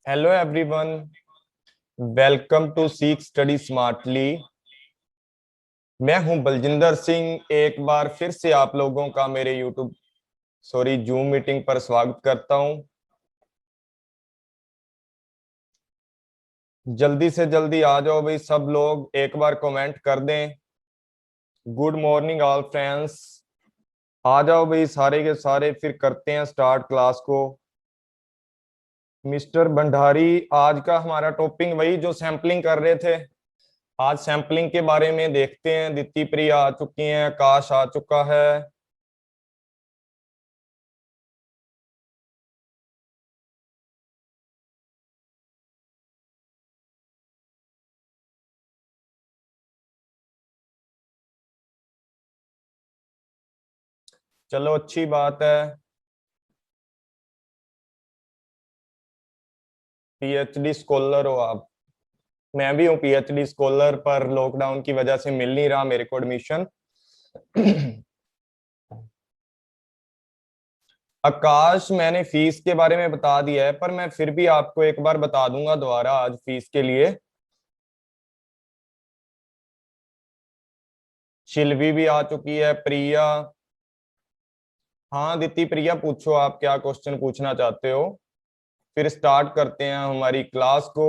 Hello everyone, welcome to seek study smartly. मैं हूं बलजिंदर सिंह। एक बार फिर से आप लोगों का मेरे जूम मीटिंग पर स्वागत करता हूं। जल्दी से जल्दी आ जाओ भाई, सब लोग एक बार कमेंट कर दें। Good morning all friends. आ जाओ भाई सारे के सारे, फिर करते हैं स्टार्ट क्लास को। मिस्टर भंडारी, आज का हमारा टॉपिक वही जो सैंपलिंग कर रहे थे। आज सैंपलिंग के बारे में देखते हैं। दिति प्रिया आ चुकी हैं, आकाश आ चुका है। चलो अच्छी बात है। पीएचडी स्कॉलर हो आप। मैं भी हूँ पीएचडी स्कॉलर, पर लॉकडाउन की वजह से मिल नहीं रहा मेरे को एडमिशन। आकाश, मैंने फीस के बारे में बता दिया है, पर मैं फिर भी आपको एक बार बता दूंगा दोबारा आज फीस के लिए। शिल्वी भी आ चुकी है, प्रिया। हाँ दिति प्रिया, पूछो आप क्या क्वेश्चन पूछना चाहते हो। फिर स्टार्ट करते हैं हमारी क्लास को।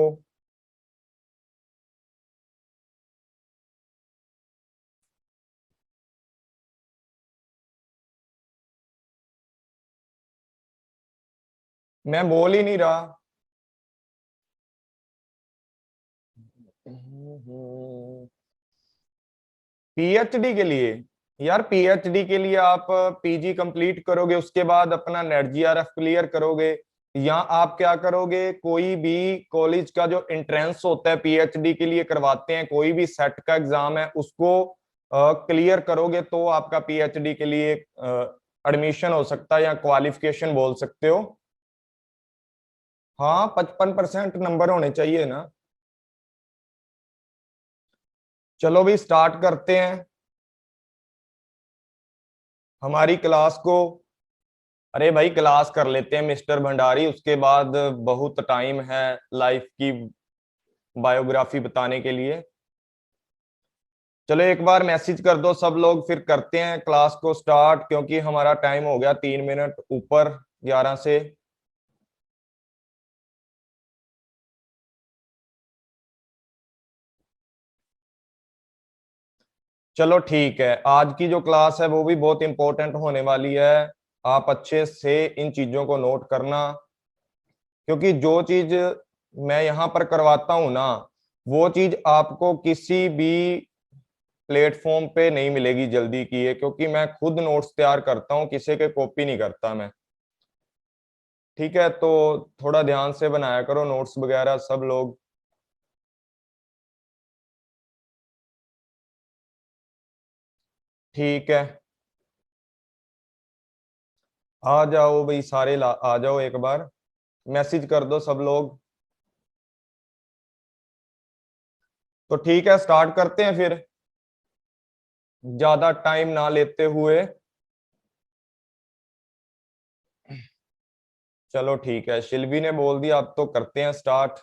मैं बोल ही नहीं रहा। पीएचडी के लिए, यार पीएचडी के लिए आप पीजी कंप्लीट करोगे, उसके बाद अपना नेट जीआरएफ क्लियर करोगे, या आप क्या करोगे, कोई भी कॉलेज का जो एंट्रेंस होता है पीएचडी के लिए करवाते हैं, कोई भी सेट का एग्जाम है उसको क्लियर करोगे तो आपका पीएचडी के लिए एडमिशन हो सकता है, या क्वालिफिकेशन बोल सकते हो। हाँ 55% नंबर होने चाहिए ना। चलो भी स्टार्ट करते हैं हमारी क्लास को। अरे भाई क्लास कर लेते हैं मिस्टर भंडारी, उसके बाद बहुत टाइम है लाइफ की बायोग्राफी बताने के लिए। चलो एक बार मैसेज कर दो सब लोग, फिर करते हैं क्लास को स्टार्ट, क्योंकि हमारा टाइम हो गया 3 मिनट ऊपर 11 से। चलो ठीक है, आज की जो क्लास है वो भी बहुत इंपॉर्टेंट होने वाली है। आप अच्छे से इन चीजों को नोट करना, क्योंकि जो चीज मैं यहाँ पर करवाता हूँ ना, वो चीज आपको किसी भी प्लेटफॉर्म पे नहीं मिलेगी जल्दी की है, क्योंकि मैं खुद नोट्स तैयार करता हूँ, किसी के कॉपी नहीं करता मैं। ठीक है, तो थोड़ा ध्यान से बनाया करो नोट्स वगैरह सब लोग। ठीक है, आ जाओ भाई सारे, आ जाओ एक बार, मैसेज कर दो सब लोग। तो ठीक है, स्टार्ट करते हैं फिर, ज्यादा टाइम ना लेते हुए। चलो ठीक है, शिल्वी ने बोल दिया, अब तो करते हैं स्टार्ट।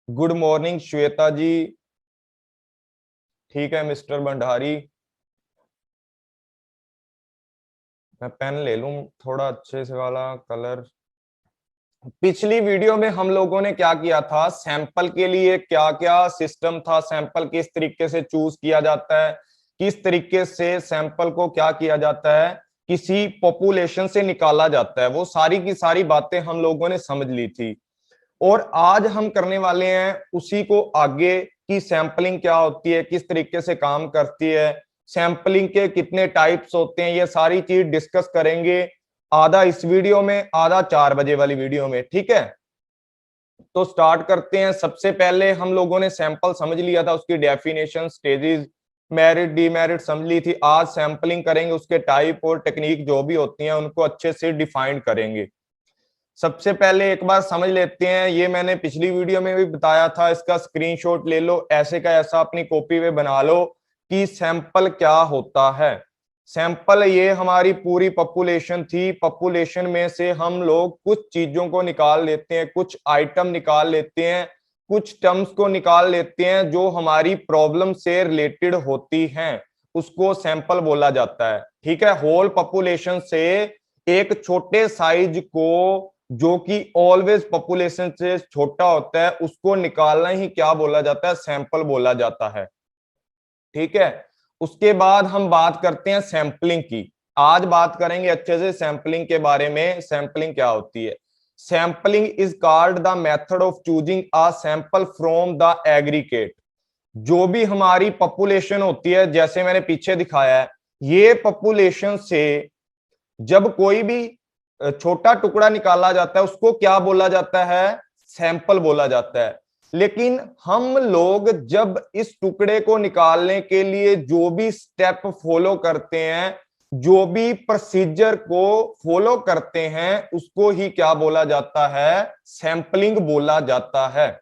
गुड मॉर्निंग श्वेता जी। ठीक है मिस्टर भंडारी, मैं पेन ले लूं थोड़ा अच्छे से वाला कलर। पिछली वीडियो में हम लोगों ने क्या किया था, सैंपल के लिए क्या क्या सिस्टम था, सैंपल किस तरीके से चूज किया जाता है, किस तरीके से सैंपल को क्या किया जाता है, किसी पॉपुलेशन से निकाला जाता है, वो सारी की सारी बातें हम लोगों ने समझ ली थी। और आज हम करने वाले हैं उसी को आगे, की सैंपलिंग क्या होती है, किस तरीके से काम करती है, सैंपलिंग के कितने टाइप्स होते हैं, ये सारी चीज डिस्कस करेंगे। आधा इस वीडियो में, आधा 4 बजे वाली वीडियो में, ठीक है। तो स्टार्ट करते हैं। सबसे पहले हम लोगों ने सैंपल समझ लिया था, उसकी डेफिनेशन, स्टेजेस, मेरिट डीमेरिट समझ ली थी। आज सैंपलिंग करेंगे, उसके टाइप और टेक्निक जो भी होती हैं उनको अच्छे से डिफाइन करेंगे। सबसे पहले एक बार समझ लेते हैं, ये मैंने पिछली वीडियो में भी बताया था, इसका स्क्रीनशॉट ले लो, ऐसे का ऐसा अपनी कॉपी में बना लो कि सैंपल क्या होता है। सैंपल ये हमारी पूरी पॉपुलेशन थी, पॉपुलेशन में से हम लोग कुछ चीजों को निकाल लेते हैं, कुछ आइटम निकाल लेते हैं, कुछ टर्म्स को निकाल लेते हैं जो हमारी प्रॉब्लम से रिलेटेड होती हैं, उसको सैंपल बोला जाता है। ठीक है, होल पॉपुलेशन से एक छोटे साइज को, जो कि ऑलवेज पॉपुलेशन से छोटा होता है, उसको निकालना ही क्या बोला जाता है, सैंपल बोला जाता है। ठीक है, उसके बाद हम बात करते हैं सैंपलिंग की। आज बात करेंगे अच्छे से सैंपलिंग के बारे में, सैंपलिंग क्या होती है। Sampling is called the method of choosing a sample from the aggregate. जो भी हमारी पॉपुलेशन होती है, जैसे मैंने पीछे दिखाया है, ये पॉपुलेशन से जब कोई भी छोटा टुकड़ा निकाला जाता है, उसको क्या बोला जाता है, सैंपल बोला जाता है। लेकिन हम लोग जब इस टुकड़े को निकालने के लिए जो भी स्टेप फॉलो करते हैं, जो भी प्रोसीजर को फॉलो करते हैं, उसको ही क्या बोला जाता है, सैंपलिंग बोला जाता है।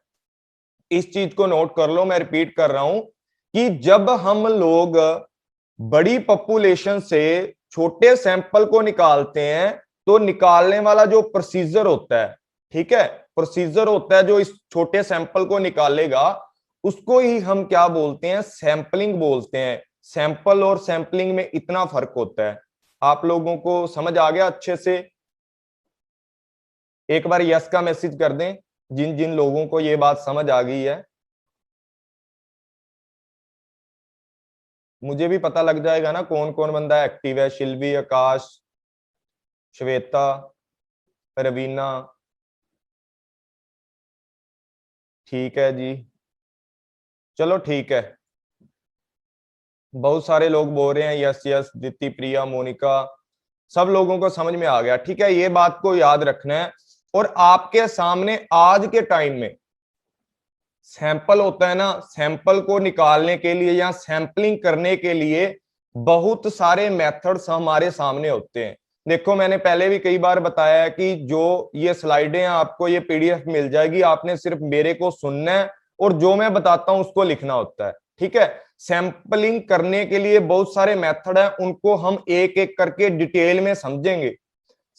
इस चीज को नोट कर लो, मैं रिपीट कर रहा हूं कि जब हम लोग बड़ी पॉपुलेशन से छोटे सैंपल को निकालते हैं, तो निकालने वाला जो प्रोसीजर होता है, ठीक है, प्रोसीजर होता है जो इस छोटे सैंपल को निकालेगा, उसको ही हम क्या बोलते हैं, सैंपलिंग बोलते हैं। सैंपल और सैंपलिंग में इतना फर्क होता है। आप लोगों को समझ आ गया अच्छे से? एक बार यस का मैसेज कर दें जिन जिन लोगों को ये बात समझ आ गई है। मुझे भी पता लग जाएगा ना कौन कौन बंदा एक्टिव है। शिल्वी, आकाश, श्वेता, रवीना, ठीक है जी, चलो ठीक है। बहुत सारे लोग बोल रहे हैं यस यस, दीप्ति, प्रिया, मोनिका, सब लोगों को समझ में आ गया। ठीक है, ये बात को याद रखना है। और आपके सामने आज के टाइम में सैंपल होता है ना, सैंपल को निकालने के लिए या सैंपलिंग करने के लिए बहुत सारे मेथड्स हमारे सामने होते हैं। देखो, मैंने पहले भी कई बार बताया है कि जो ये स्लाइडें हैं, आपको ये पीडीएफ मिल जाएगी, आपने सिर्फ मेरे को सुनना है और जो मैं बताता हूं उसको लिखना होता है। ठीक है, सैंपलिंग करने के लिए बहुत सारे मेथड हैं, उनको हम एक एक करके डिटेल में समझेंगे।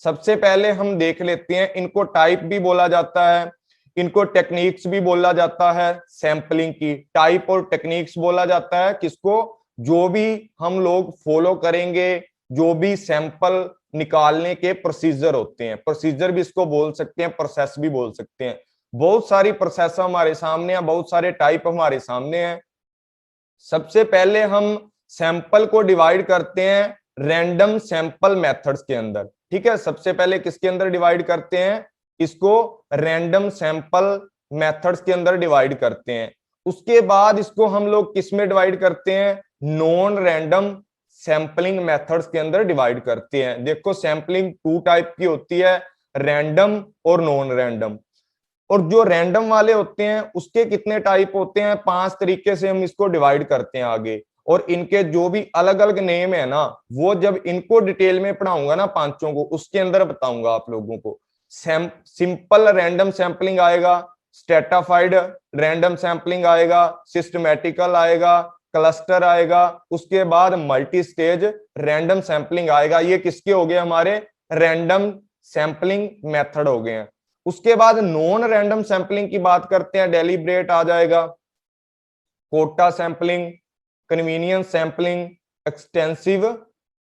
सबसे पहले हम देख लेते हैं, इनको टाइप भी बोला जाता है, इनको टेक्निक्स भी बोला जाता है। सैंपलिंग की टाइप और टेक्निक्स बोला जाता है किसको, जो भी हम लोग फॉलो करेंगे, जो भी सैंपल निकालने के प्रोसीजर होते हैं। प्रोसीजर भी इसको बोल सकते हैं, प्रोसेस भी बोल सकते हैं। बहुत सारी प्रोसेस हमारे सामने है, बहुत सारे टाइप हमारे सामने हैं। सबसे पहले हम सैंपल को डिवाइड करते हैं रैंडम सैंपल मेथड्स के अंदर। ठीक है, सबसे पहले किसके अंदर डिवाइड करते हैं, इसको रैंडम सैंपल मेथड्स के अंदर डिवाइड करते हैं। उसके बाद इसको हम लोग किस में डिवाइड करते हैं, नॉन रैंडम सैंपलिंग मेथड्स के अंदर डिवाइड करते हैं। देखो, सैंपलिंग टू टाइप की होती है, रैंडम और नॉन रैंडम। और जो रैंडम वाले होते हैं उसके कितने टाइप होते हैं, 5 तरीके से हम इसको डिवाइड करते हैं आगे। और इनके जो भी अलग अलग नेम है ना, वो जब इनको डिटेल में पढ़ाऊंगा ना पांचों को, उसके अंदर बताऊंगा आप लोगों को। सिंपल रैंडम सैंपलिंग आएगा, स्ट्रेटाफाइड रैंडम सैंपलिंग आएगा, सिस्टमैटिकल आएगा, क्लस्टर आएगा, उसके बाद मल्टी स्टेज रैंडम सैंपलिंग आएगा। ये किसके हो गए, हमारे रैंडम सैंपलिंग मेथड हो गए हैं। उसके बाद नॉन रैंडम सैंपलिंग की बात करते हैं, डेलिब्रेट आ जाएगा, quota sampling, convenience sampling, extensive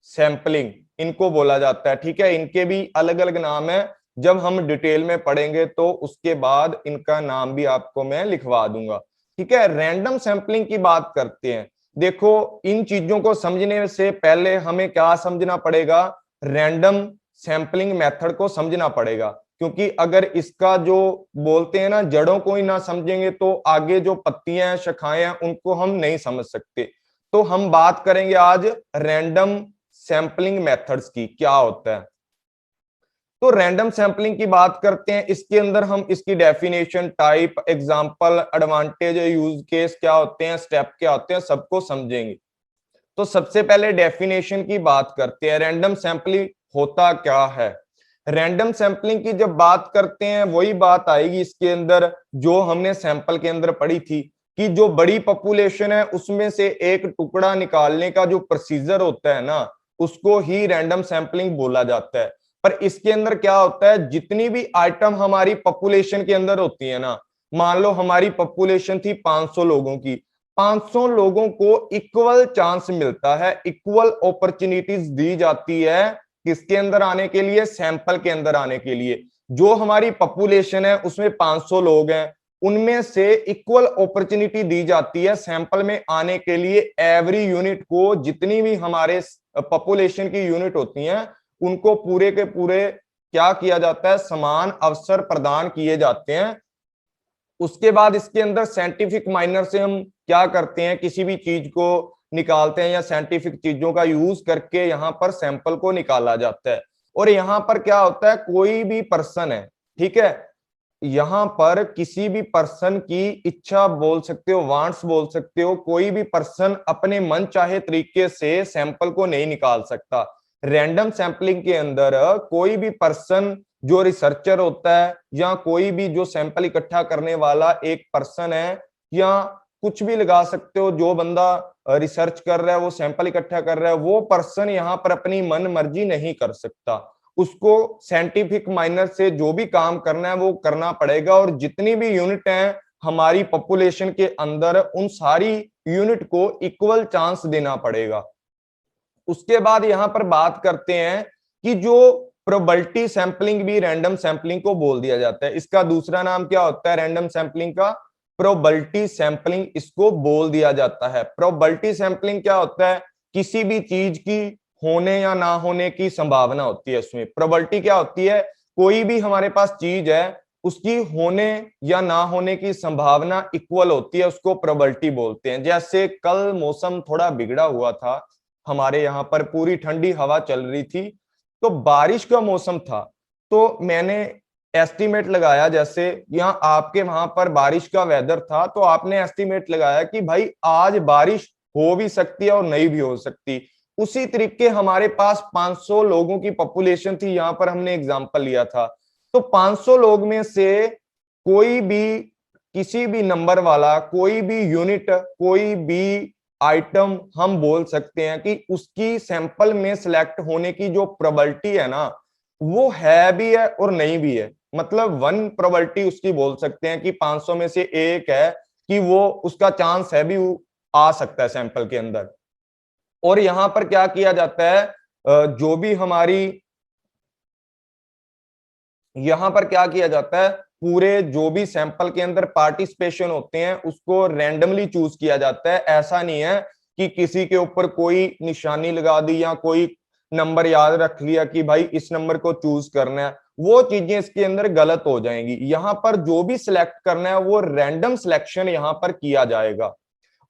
sampling, इनको बोला जाता है। ठीक है, इनके भी अलग अलग नाम है, जब हम डिटेल में पढ़ेंगे तो उसके बाद इनका नाम भी आपको मैं लिखवा दूंगा। ठीक है, रैंडम सैंपलिंग की बात करते हैं। देखो, इन चीजों को समझने से पहले हमें क्या समझना पड़ेगा, रैंडम सैंपलिंग मेथड को समझना पड़ेगा। क्योंकि अगर इसका जो बोलते हैं ना, जड़ों को ही ना समझेंगे तो आगे जो पत्तियां हैं, शाखाएं हैं, उनको हम नहीं समझ सकते। तो हम बात करेंगे आज रैंडम सैंपलिंग मेथड्स की, क्या होता है। तो रैंडम सैंपलिंग की बात करते हैं, इसके अंदर हम इसकी definition, type, example, advantage, use case क्या होते हैं, स्टेप क्या होते हैं, सबको समझेंगे। तो सबसे पहले डेफिनेशन की बात करते हैं, रैंडम सैंपलिंग होता क्या है। रैंडम सैंपलिंग की जब बात करते हैं, वही बात आएगी इसके अंदर जो हमने सैंपल के अंदर पढ़ी थी कि जो बड़ी पॉपुलेशन है उसमें से एक टुकड़ा निकालने का जो प्रोसीजर होता है ना, उसको ही रैंडम सैंपलिंग बोला जाता है। पर इसके अंदर क्या होता है, जितनी भी आइटम हमारी पॉपुलेशन के अंदर होती है ना, मान लो हमारी पॉपुलेशन थी 500 लोगों की, 500 लोगों को इक्वल चांस मिलता है, इक्वल अपॉर्चुनिटीज दी जाती है किसके अंदर आने के लिए, सैंपल के अंदर आने के लिए। जो हमारी पॉपुलेशन है उसमें 500 लोग हैं, उनमें से इक्वल अपॉर्चुनिटी दी जाती है सैंपल में आने के लिए। एवरी यूनिट को, जितनी भी हमारे पॉपुलेशन की यूनिट होती हैं, उनको पूरे के पूरे क्या किया जाता है, समान अवसर प्रदान किए जाते हैं। उसके बाद इसके अंदर साइंटिफिक माइनर से हम क्या करते हैं, किसी भी चीज को निकालते हैं या साइंटिफिक चीजों का यूज करके यहाँ पर सैंपल को निकाला जाता है। और यहाँ पर क्या होता है, कोई भी पर्सन है, ठीक है, यहाँ पर किसी भी पर्सन की इच्छा बोल सकते हो, वांट्स बोल सकते हो, कोई भी पर्सन अपने मन चाहे तरीके से सैंपल को नहीं निकाल सकता। रैंडम सैंपलिंग के अंदर कोई भी पर्सन जो रिसर्चर होता है या कोई भी जो सैंपल इकट्ठा करने वाला एक पर्सन है, या कुछ भी लगा सकते हो, जो बंदा रिसर्च कर रहा है, वो सैंपल इकट्ठा कर रहा है, वो पर्सन यहाँ पर अपनी मन मर्जी नहीं कर सकता। उसको साइंटिफिक माइनर से जो भी काम करना है वो करना पड़ेगा। और जितनी भी यूनिट है हमारी पॉपुलेशन के अंदर, उन सारी यूनिट को इक्वल चांस देना पड़ेगा। उसके बाद यहां पर बात करते हैं कि जो प्रोबेबिलिटी सैंपलिंग भी रैंडम सैंपलिंग को बोल दिया जाता है। इसका दूसरा नाम क्या होता है रैंडम सैंपलिंग का, प्रोबेबिलिटी सैंपलिंग इसको बोल दिया जाता है। प्रोबेबिलिटी सैंपलिंग क्या होता है, किसी भी चीज की होने या ना होने की संभावना होती है उसमें। प्रोबेबिलिटी क्या होती है, कोई भी हमारे पास चीज है उसकी होने या ना होने की संभावना इक्वल होती है, उसको प्रोबेबिलिटी बोलते हैं। जैसे कल मौसम थोड़ा बिगड़ा हुआ था, हमारे यहाँ पर पूरी ठंडी हवा चल रही थी, तो बारिश का मौसम था, तो मैंने एस्टिमेट लगाया, जैसे यहाँ आपके वहां पर बारिश का वेदर था, तो आपने एस्टिमेट लगाया कि भाई आज बारिश हो भी सकती है और नहीं भी हो सकती। उसी तरीके हमारे पास 500 लोगों की पॉपुलेशन थी, यहां पर हमने एग्जांपल लिया था। तो 500 लोग में से कोई भी, किसी भी नंबर वाला, कोई भी यूनिट, कोई भी आइटम हम बोल सकते हैं कि उसकी सैंपल में सिलेक्ट होने की जो प्रोबेबिलिटी है ना, वो है भी है और नहीं भी है। मतलब 1 प्रोबेबिलिटी उसकी बोल सकते हैं कि 500 में से एक है कि वो, उसका चांस है भी आ सकता है सैंपल के अंदर। और यहां पर क्या किया जाता है, जो भी हमारी, यहां पर क्या किया जाता है, पूरे जो भी सैंपल के अंदर पार्टिसिपेशन होते हैं उसको रैंडमली चूज किया जाता है। ऐसा नहीं है कि किसी के ऊपर कोई निशानी लगा दी या कोई नंबर याद रख लिया कि भाई इस नंबर को चूज करना है, वो चीजें इसके अंदर गलत हो जाएंगी। यहां पर जो भी सिलेक्ट करना है वो रैंडम सिलेक्शन यहां पर किया जाएगा।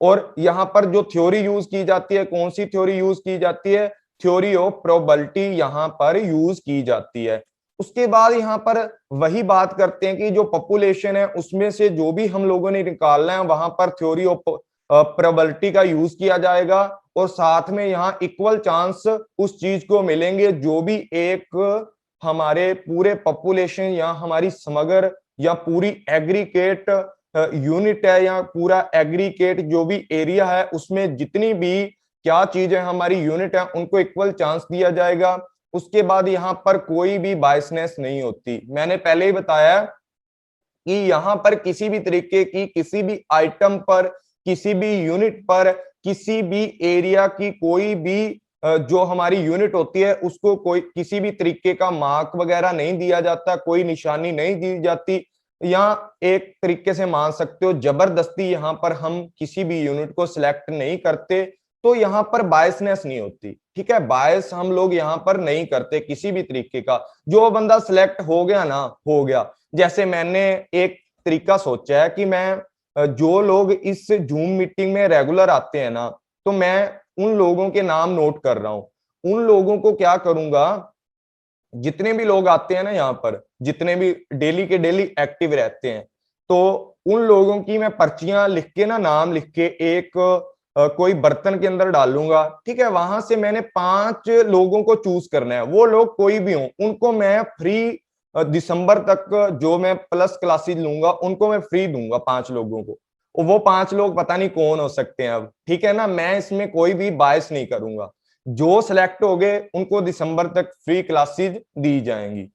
और यहां पर जो थ्योरी यूज की जाती है, कौन सी थ्योरी यूज की जाती है, थ्योरी ऑफ प्रोबेबिलिटी यहां पर यूज की जाती है। उसके बाद यहां पर वही बात करते हैं कि जो पॉपुलेशन है उसमें से जो भी हम लोगों ने निकालना है, वहां पर थ्योरी ऑफ प्रोबेबिलिटी का यूज किया जाएगा। और साथ में यहाँ इक्वल चांस उस चीज को मिलेंगे जो भी एक हमारे पूरे पॉपुलेशन या हमारी समग्र या पूरी एग्रीगेट यूनिट है या पूरा एग्रीगेट जो भी एरिया है उसमें जितनी भी क्या चीजें हमारी यूनिट है उनको इक्वल चांस दिया जाएगा। उसके बाद यहाँ पर कोई भी बायसनेस नहीं होती। मैंने पहले ही बताया कि यहाँ पर किसी भी तरीके की, किसी भी आइटम पर, किसी भी यूनिट पर, किसी भी एरिया की कोई भी जो हमारी यूनिट होती है उसको कोई किसी भी तरीके का मार्क वगैरह नहीं दिया जाता, कोई निशानी नहीं दी जाती, या एक तरीके से मान सकते हो जबरदस्ती यहाँ पर हम किसी भी यूनिट को सिलेक्ट नहीं करते, तो यहाँ पर बायसनेस नहीं होती। ठीक है, बायस हम लोग यहाँ पर नहीं करते किसी भी तरीके का। जो बंदा सिलेक्ट हो गया ना, हो गया। जैसे मैंने एक तरीका सोचा है कि मैं, जो लोग इस जूम मीटिंग में रेगुलर आते हैं ना, तो मैं उन लोगों के नाम नोट कर रहा हूं। उन लोगों को क्या करूंगा, जितने भी लोग आते हैं ना यहाँ पर, जितने भी डेली के डेली एक्टिव रहते हैं, तो उन लोगों की मैं पर्चियां लिख के ना, नाम लिख के एक कोई बर्तन के अंदर डालूंगा। ठीक है, वहां से मैंने 5 लोगों को चूज करना है, वो लोग कोई भी हो, उनको मैं फ्री दिसंबर तक जो मैं प्लस क्लासेस लूंगा उनको मैं फ्री दूंगा 5 लोगों को। वो 5 लोग पता नहीं कौन हो सकते हैं अब, ठीक है ना। मैं इसमें कोई भी बायस नहीं करूंगा, जो सिलेक्ट हो गए उनको दिसंबर तक फ्री क्लासेस दी जाएंगी।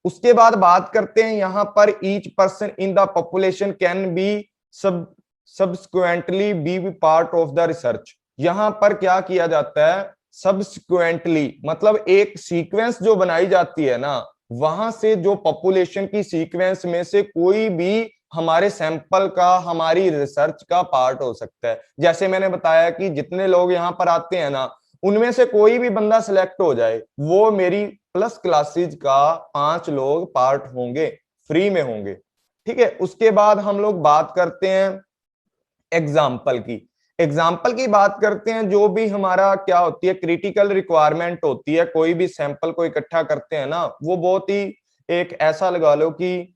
उसके बाद बात करते हैं यहाँ पर each person in the population can be sub subsequently be part of the research. यहाँ पर क्या किया जाता है, सब्सिक्वेंटली मतलब एक सीक्वेंस जो बनाई जाती है ना, वहां से जो पॉपुलेशन की सीक्वेंस में से कोई भी हमारे सैंपल का, हमारी रिसर्च का पार्ट हो सकता है। जैसे मैंने बताया कि जितने लोग यहाँ पर आते हैं ना, उनमें से कोई भी बंदा सिलेक्ट हो जाए, वो मेरी प्लस क्लासेज का 5 लोग पार्ट होंगे, फ्री में होंगे, ठीक है। उसके बाद हम लोग बात करते हैं एग्जाम्पल की। एग्जाम्पल की बात करते हैं, जो भी हमारा क्या होती है, क्रिटिकल रिक्वायरमेंट होती है, कोई भी सैंपल को इकट्ठा करते हैं ना, वो बहुत ही एक ऐसा लगा लो कि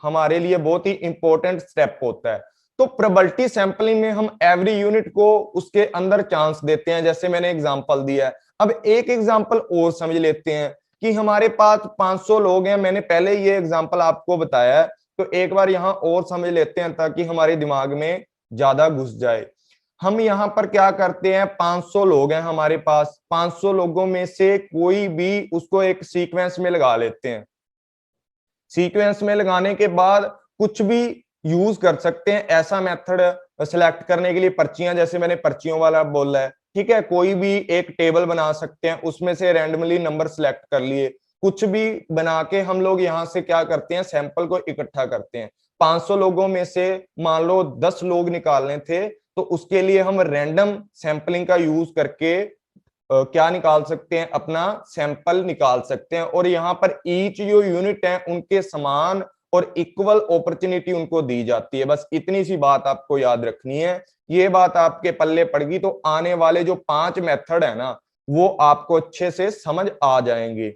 हमारे लिए बहुत ही इंपॉर्टेंट स्टेप होता है। तो प्रोबेबिलिटी सैंपलिंग में हम एवरी यूनिट को उसके अंदर चांस देते हैं, जैसे मैंने एग्जांपल दिया है। अब एक एग्जांपल और समझ लेते हैं कि हमारे पास 500 लोग हैं, मैंने पहले ये एग्जांपल आपको बताया है, तो एक बार यहां और समझ लेते हैं ताकि हमारे दिमाग में ज्यादा घुस जाए। हम यहाँ पर क्या करते हैं, 500 लोग हैं हमारे पास, 500 लोगों में से कोई भी उसको एक सीक्वेंस में लगा लेते हैं। सीक्वेंस में लगाने के बाद कुछ भी यूज कर सकते हैं, ऐसा मेथड सिलेक्ट करने के लिए पर्चियां, जैसे मैंने पर्चियों वाला बोला है, ठीक है। कोई भी एक टेबल बना सकते हैं, उसमें से रैंडमली नंबर सिलेक्ट कर लिए, कुछ भी बना के हम लोग यहाँ से क्या करते हैं, सैंपल को इकट्ठा करते हैं। 500 लोगों में से मान लो 10 लोग निकालने थे, तो उसके लिए हम रैंडम सैंपलिंग का यूज करके क्या निकाल सकते हैं, अपना सैंपल निकाल सकते हैं। और यहाँ पर ईच जो यूनिट है उनके समान और इक्वल अपॉर्चुनिटी उनको दी जाती है। बस इतनी सी बात आपको याद रखनी है। ये बात आपके पल्ले पड़ गई तो आने वाले जो 5 मेथड है ना, वो आपको अच्छे से समझ आ जाएंगे।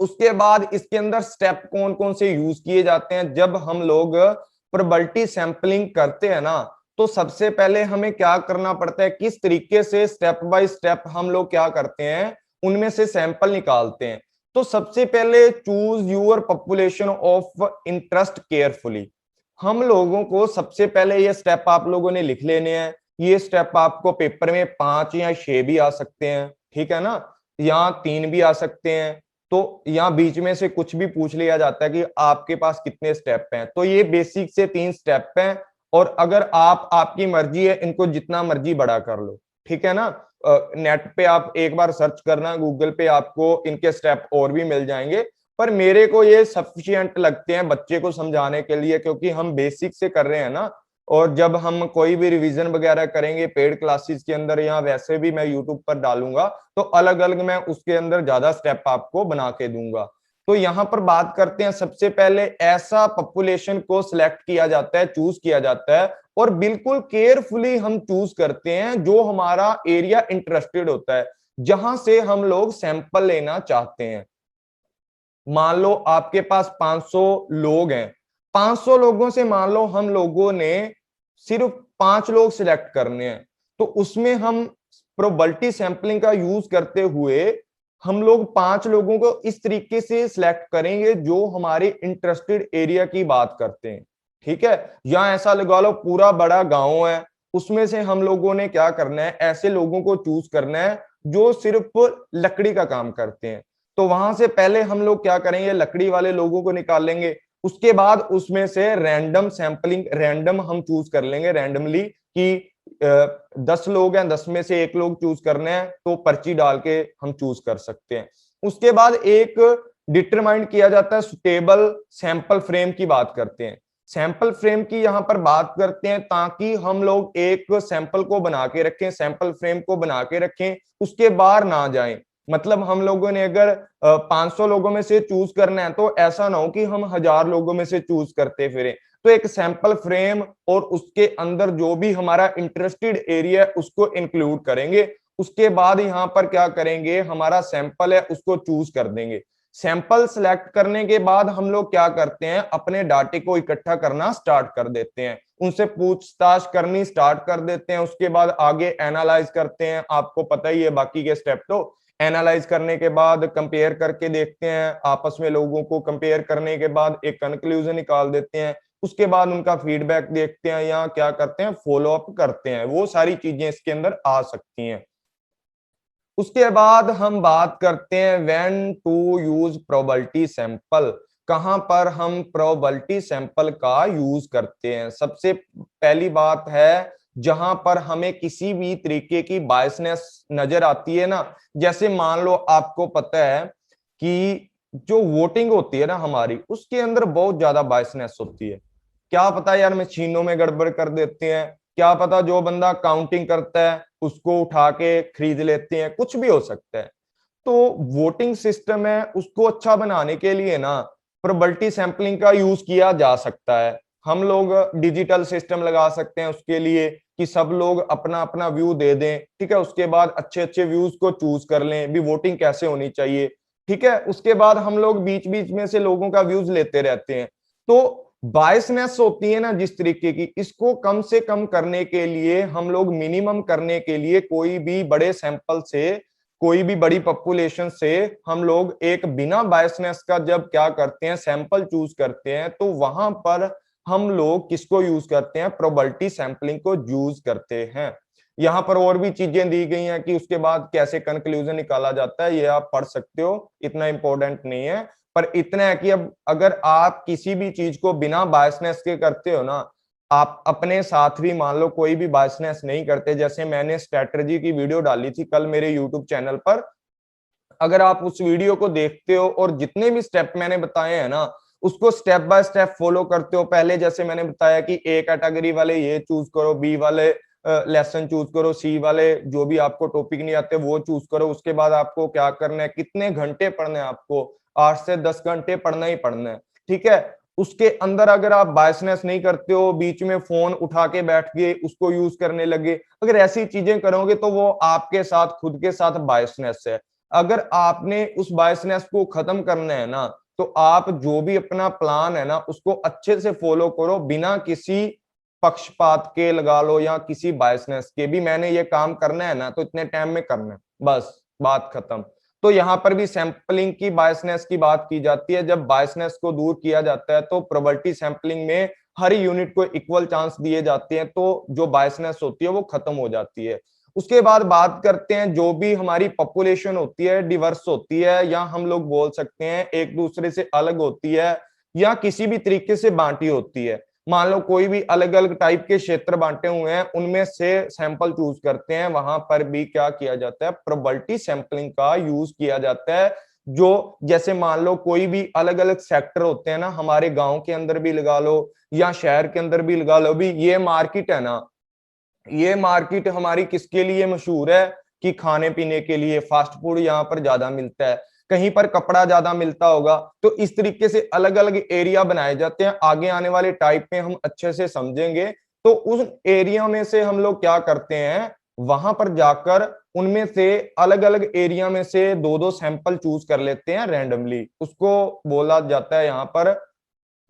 उसके बाद इसके अंदर स्टेप कौन कौन से यूज किए जाते हैं, जब हम लोग प्रोबेबिलिटी सैंपलिंग करते हैं ना, तो सबसे पहले हमें क्या करना पड़ता है, किस तरीके से स्टेप बाय स्टेप हम लोग क्या करते हैं, उनमें से सैंपल निकालते हैं। तो सबसे पहले choose your population of interest carefully. हम लोगों को सबसे पहले ये स्टेप आप लोगों ने लिख लेने हैं। ये स्टेप आपको पेपर में 5 या 6 भी आ सकते हैं, ठीक है ना, या 3 भी आ सकते हैं। तो यहाँ बीच में से कुछ भी पूछ लिया जाता है कि आपके पास कितने स्टेप हैं, तो ये बेसिक से 3 स्टेप हैं। और अगर आपकी मर्जी है, इनको जितना मर्जी बड़ा कर लो, ठीक है ना। नेट पे आप एक बार सर्च करना, गूगल पे आपको इनके स्टेप और भी मिल जाएंगे, पर मेरे को ये सफिशिएंट लगते हैं बच्चे को समझाने के लिए, क्योंकि हम बेसिक से कर रहे हैं ना। और जब हम कोई भी रिवीजन वगैरह करेंगे पेड क्लासेस के अंदर, या वैसे भी मैं यूट्यूब पर डालूंगा, तो अलग अलग मैं उसके अंदर ज्यादा स्टेप आपको बना के दूंगा। तो यहाँ पर बात करते हैं, सबसे पहले ऐसा पॉपुलेशन को सिलेक्ट किया जाता है, चूज किया जाता है, और बिल्कुल केयरफुली हम चूज करते हैं जो हमारा एरिया इंटरेस्टेड होता है, जहां से हम लोग सैंपल लेना चाहते हैं। मान लो आपके पास 500 लोग हैं, 500 लोगों से मान लो हम लोगों ने सिर्फ 5 लोग सिलेक्ट करने हैं, तो उसमें हम प्रोबेबिलिटी सैंपलिंग का यूज करते हुए हम लोग 5 लोगों को इस तरीके से सिलेक्ट करेंगे जो हमारे इंटरेस्टेड एरिया की बात करते हैं, ठीक है। या ऐसा लगा लो पूरा बड़ा गांव है, उसमें से हम लोगों ने क्या करना है, ऐसे लोगों को चूज करना है जो सिर्फ लकड़ी का काम करते हैं। तो वहां से पहले हम लोग क्या करेंगे, लकड़ी वाले लोगों को निकाल लेंगे। उसके बाद उसमें से रैंडम सैंपलिंग, रैंडम हम चूज कर लेंगे रैंडमली कि 10 लोग हैं, 10 में से 1 लोग चूज करने हैं, तो पर्ची डाल के हम चूज कर सकते हैं। उसके बाद एक डिटरमाइन किया जाता है सुटेबल सैंपल फ्रेम की बात करते हैं। सैंपल फ्रेम की यहाँ पर बात करते हैं ताकि हम लोग एक सैंपल को बना के रखें, सैंपल फ्रेम को बना के रखें, उसके बाहर ना जाएं। मतलब हम लोगों ने अगर 500 लोगों में से चूज करना है, तो ऐसा ना हो कि हम 1000 लोगों में से चूज करते फिरें। तो एक सैंपल फ्रेम और उसके अंदर जो भी हमारा इंटरेस्टेड एरिया है उसको इंक्लूड करेंगे। उसके बाद यहाँ पर क्या करेंगे, हमारा सैंपल है उसको चूज कर देंगे। सैंपल सिलेक्ट करने के बाद हम लोग क्या करते हैं, अपने डाटे को इकट्ठा करना स्टार्ट कर देते हैं, उनसे पूछताछ करनी स्टार्ट कर देते हैं। उसके बाद आगे एनालाइज करते हैं, आपको पता ही है बाकी के स्टेप। तो एनालाइज करने के बाद कंपेयर करके देखते हैं, आपस में लोगों को कंपेयर करने के बाद एक कंक्लूजन निकाल देते हैं उसके बाद उनका फीडबैक देखते हैं या क्या करते हैं, फॉलो अप करते हैं। वो सारी चीजें इसके अंदर आ सकती हैं। उसके बाद हम बात करते हैं when to use probability sample. कहां पर हम प्रोबेबिलिटी सैंपल का यूज करते हैं? सबसे पहली बात है जहां पर हमें किसी भी तरीके की बायसनेस नजर आती है ना, जैसे मान लो आपको पता है कि जो वोटिंग होती है ना हमारी, उसके अंदर बहुत ज्यादा बायसनेस होती है। क्या पता यार मशीनों में गड़बड़ कर देते हैं, क्या पता जो बंदा काउंटिंग करता है उसको उठा के खरीद लेते हैं, कुछ भी हो सकता है। तो वोटिंग सिस्टम है उसको अच्छा बनाने के लिए ना प्रोबेबिलिटी सैंपलिंग का यूज किया जा सकता है। हम लोग डिजिटल सिस्टम लगा सकते हैं उसके लिए कि सब लोग अपना अपना व्यू दे दें, ठीक है। उसके बाद अच्छे अच्छे व्यूज को चूज कर लें भी वोटिंग कैसे होनी चाहिए, ठीक है। उसके बाद हम लोग बीच बीच में से लोगों का व्यूज लेते रहते हैं। तो बायसनेस होती है ना जिस तरीके की, इसको कम से कम करने के लिए हम लोग मिनिमम करने के लिए कोई भी बड़े सैंपल से, कोई भी बड़ी पॉपुलेशन से हम लोग एक बिना बायसनेस का जब क्या करते हैं सैंपल चूज करते हैं, तो वहां पर हम लोग किसको यूज करते हैं? प्रोबेबिलिटी सैंपलिंग को यूज करते हैं। यहाँ पर और भी चीजें दी गई हैं कि उसके बाद कैसे कंक्लूजन निकाला जाता है, ये आप पढ़ सकते हो, इतना इंपॉर्टेंट नहीं है। पर इतना है कि अब अगर आप किसी भी चीज को बिना बायसनेस के करते हो ना, आप अपने साथ भी मान लो कोई भी बायसनेस नहीं करते, जैसे मैंने स्ट्रेटजी की वीडियो डाली थी कल मेरे यूट्यूब चैनल पर, अगर आप उस वीडियो को देखते हो और जितने भी स्टेप मैंने बताए हैं ना उसको स्टेप बाय स्टेप फॉलो करते हो, पहले जैसे मैंने बताया कि ए कैटेगरी वाले ये चूज करो, बी वाले लेसन चूज करो, सी वाले जो भी आपको टॉपिक नहीं आते वो चूज करो। उसके बाद आपको क्या करना है, कितने घंटे पढ़ना है आपको, 8 से 10 घंटे पढ़ना ही पढ़ना है, ठीक है। उसके अंदर अगर आप बायसनेस नहीं करते हो, बीच में फोन उठा के बैठ गए उसको यूज करने लगे, अगर ऐसी चीजें करोगे तो वो आपके साथ खुद के साथ बायसनेस है। अगर आपने उस बायसनेस को खत्म करना है ना, तो आप जो भी अपना प्लान है ना उसको अच्छे से फॉलो करो बिना किसी पक्षपात के लगा लो या किसी बायसनेस के भी, मैंने ये काम करना है ना तो इतने टाइम में करना है, बस बात खत्म। तो यहाँ पर भी सैंपलिंग की बायसनेस की बात की जाती है। जब बायसनेस को दूर किया जाता है तो प्रोबेबिलिटी सैंपलिंग में हर यूनिट को इक्वल चांस दिए जाते हैं, तो जो बायसनेस होती है वो खत्म हो जाती है। उसके बाद बात करते हैं जो भी हमारी पॉपुलेशन होती है डिवर्स होती है, या हम लोग बोल सकते हैं एक दूसरे से अलग होती है या किसी भी तरीके से बांटी होती है। मान लो कोई भी अलग अलग टाइप के क्षेत्र बांटे हुए हैं, उनमें से सैंपल चूज करते हैं, वहां पर भी क्या किया जाता है? प्रोबेबिलिटी सैंपलिंग का यूज किया जाता है। जो जैसे मान लो कोई भी अलग अलग सेक्टर होते हैं ना, हमारे गांव के अंदर भी लगा लो या शहर के अंदर भी लगा लो, भी ये मार्केट है ना, ये मार्केट हमारी किसके लिए मशहूर है? कि खाने पीने के लिए, फास्ट फूड यहाँ पर ज्यादा मिलता है, कहीं पर कपड़ा ज्यादा मिलता होगा। तो इस तरीके से अलग अलग एरिया बनाए जाते हैं, आगे आने वाले टाइप में हम अच्छे से समझेंगे। तो उस एरिया में से हम लोग क्या करते हैं, वहां पर जाकर उनमें से अलग अलग एरिया में से दो दो सैंपल चूज कर लेते हैं रैंडमली, उसको बोला जाता है यहाँ पर,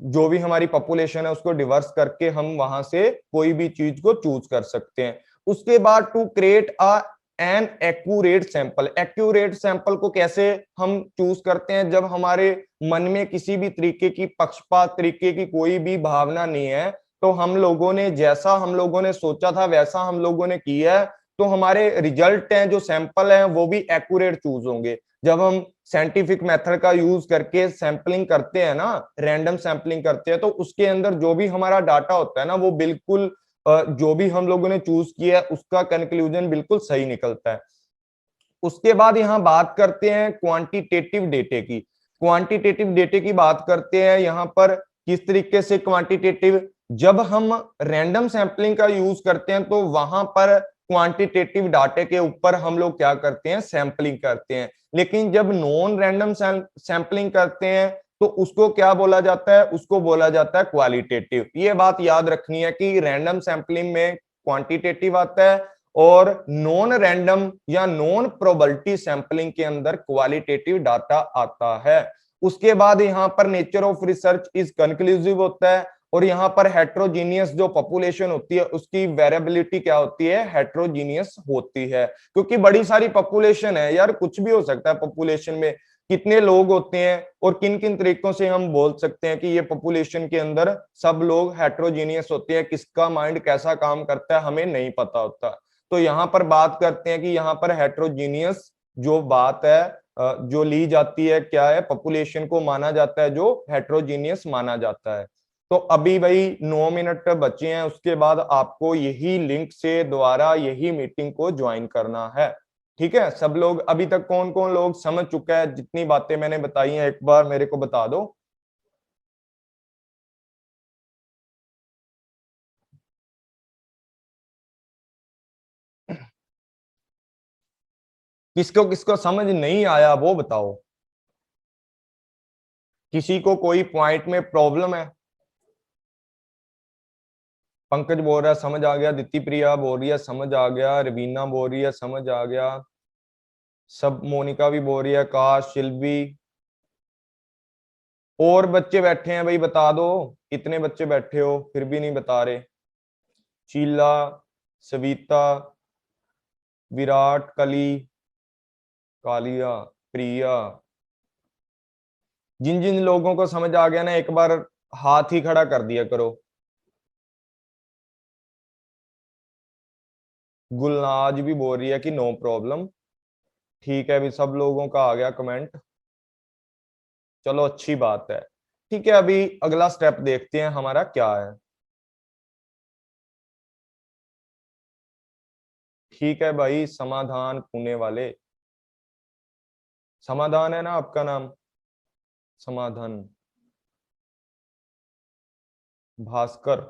जो भी हमारी पॉपुलेशन है उसको डिवर्स करके हम वहां से कोई भी चीज को चूज कर सकते हैं। उसके बाद to create a an accurate sample, accurate sample को कैसे हम चूज करते हैं? जब हमारे मन में किसी भी तरीके की पक्षपात तरीके की कोई भी भावना नहीं है, तो हम लोगों ने जैसा हम लोगों ने सोचा था वैसा हम लोगों ने किया है, तो हमारे रिजल्ट हैं जो सैंपल हैं वो भी एक्यूरेट चूज होंगे। जब हम साइंटिफिक मेथड का यूज करके सैंपलिंग करते हैं ना, रैंडम सैंपलिंग करते हैं, तो उसके अंदर जो भी हमारा डाटा होता है ना वो बिल्कुल जो भी हम लोगों ने चूज किया है उसका कंक्लूजन बिल्कुल सही निकलता है। उसके बाद यहाँ बात करते हैं क्वांटिटेटिव डेटे की। क्वांटिटेटिव डेटे की बात करते हैं यहाँ पर किस तरीके से क्वांटिटेटिव, जब हम रैंडम सैंपलिंग का यूज करते हैं तो वहां पर क्वांटिटेटिव डाटे के ऊपर हम लोग क्या करते हैं? सैंपलिंग करते हैं। लेकिन जब नॉन रैंडम सैंपलिंग करते हैं तो उसको क्या बोला जाता है? उसको बोला जाता है क्वालिटेटिव। ये बात याद रखनी है कि रैंडम सैंपलिंग में क्वांटिटेटिव आता है और नॉन रैंडम या नॉन प्रोबेबिलिटी सैंपलिंग के अंदर क्वालिटेटिव डाटा आता है। उसके बाद यहाँ पर nature of research is conclusive होता है, और यहाँ पर हेट्रोजीनियस जो पॉपुलेशन होती है उसकी वेरिएबिलिटी क्या होती है, हेट्रोजीनियस होती है, क्योंकि बड़ी सारी पॉपुलेशन है यार, कुछ भी हो सकता है पॉपुलेशन में, कितने लोग होते हैं और किन किन तरीकों से हम बोल सकते हैं कि ये पॉपुलेशन के अंदर सब लोग हेट्रोजीनियस होते हैं, किसका माइंड कैसा काम करता है हमें नहीं पता होता। तो यहाँ पर बात करते हैं कि यहाँ पर हेट्रोजीनियस जो बात है जो ली जाती है क्या है, पॉपुलेशन को माना जाता है जो हेट्रोजीनियस माना जाता है। तो अभी भाई 9 मिनट बचे हैं, उसके बाद आपको यही लिंक से दोबारा यही मीटिंग को ज्वाइन करना है। ठीक है, सब लोग अभी तक कौन कौन लोग समझ चुका है, जितनी बातें मैंने बताई हैं एक बार मेरे को बता दो। किसको किसको समझ नहीं आया वो बताओ, किसी को कोई पॉइंट में प्रॉब्लम है? पंकज बोल रहा है समझ आ गया, दिति प्रिया बोल रही है समझ आ गया, रवीना बोल रही है समझ आ गया, सब मोनिका भी बोल रही है, काश, शिल्पी, और बच्चे बैठे हैं भाई बता दो, इतने बच्चे बैठे हो फिर भी नहीं बता रहे। शीला, सविता, विराट, कली, कालिया, प्रिया, जिन जिन लोगों को समझ आ गया ना एक बार हाथ ही खड़ा कर दिया करो। गुलनाज भी बोल रही है कि नो प्रॉब्लम। ठीक है, अभी सब लोगों का आ गया कमेंट, चलो अच्छी बात है। ठीक है, अभी अगला स्टेप देखते हैं हमारा क्या है। ठीक है भाई, समाधान पुणे वाले, समाधान है ना आपका नाम? समाधान, भास्कर।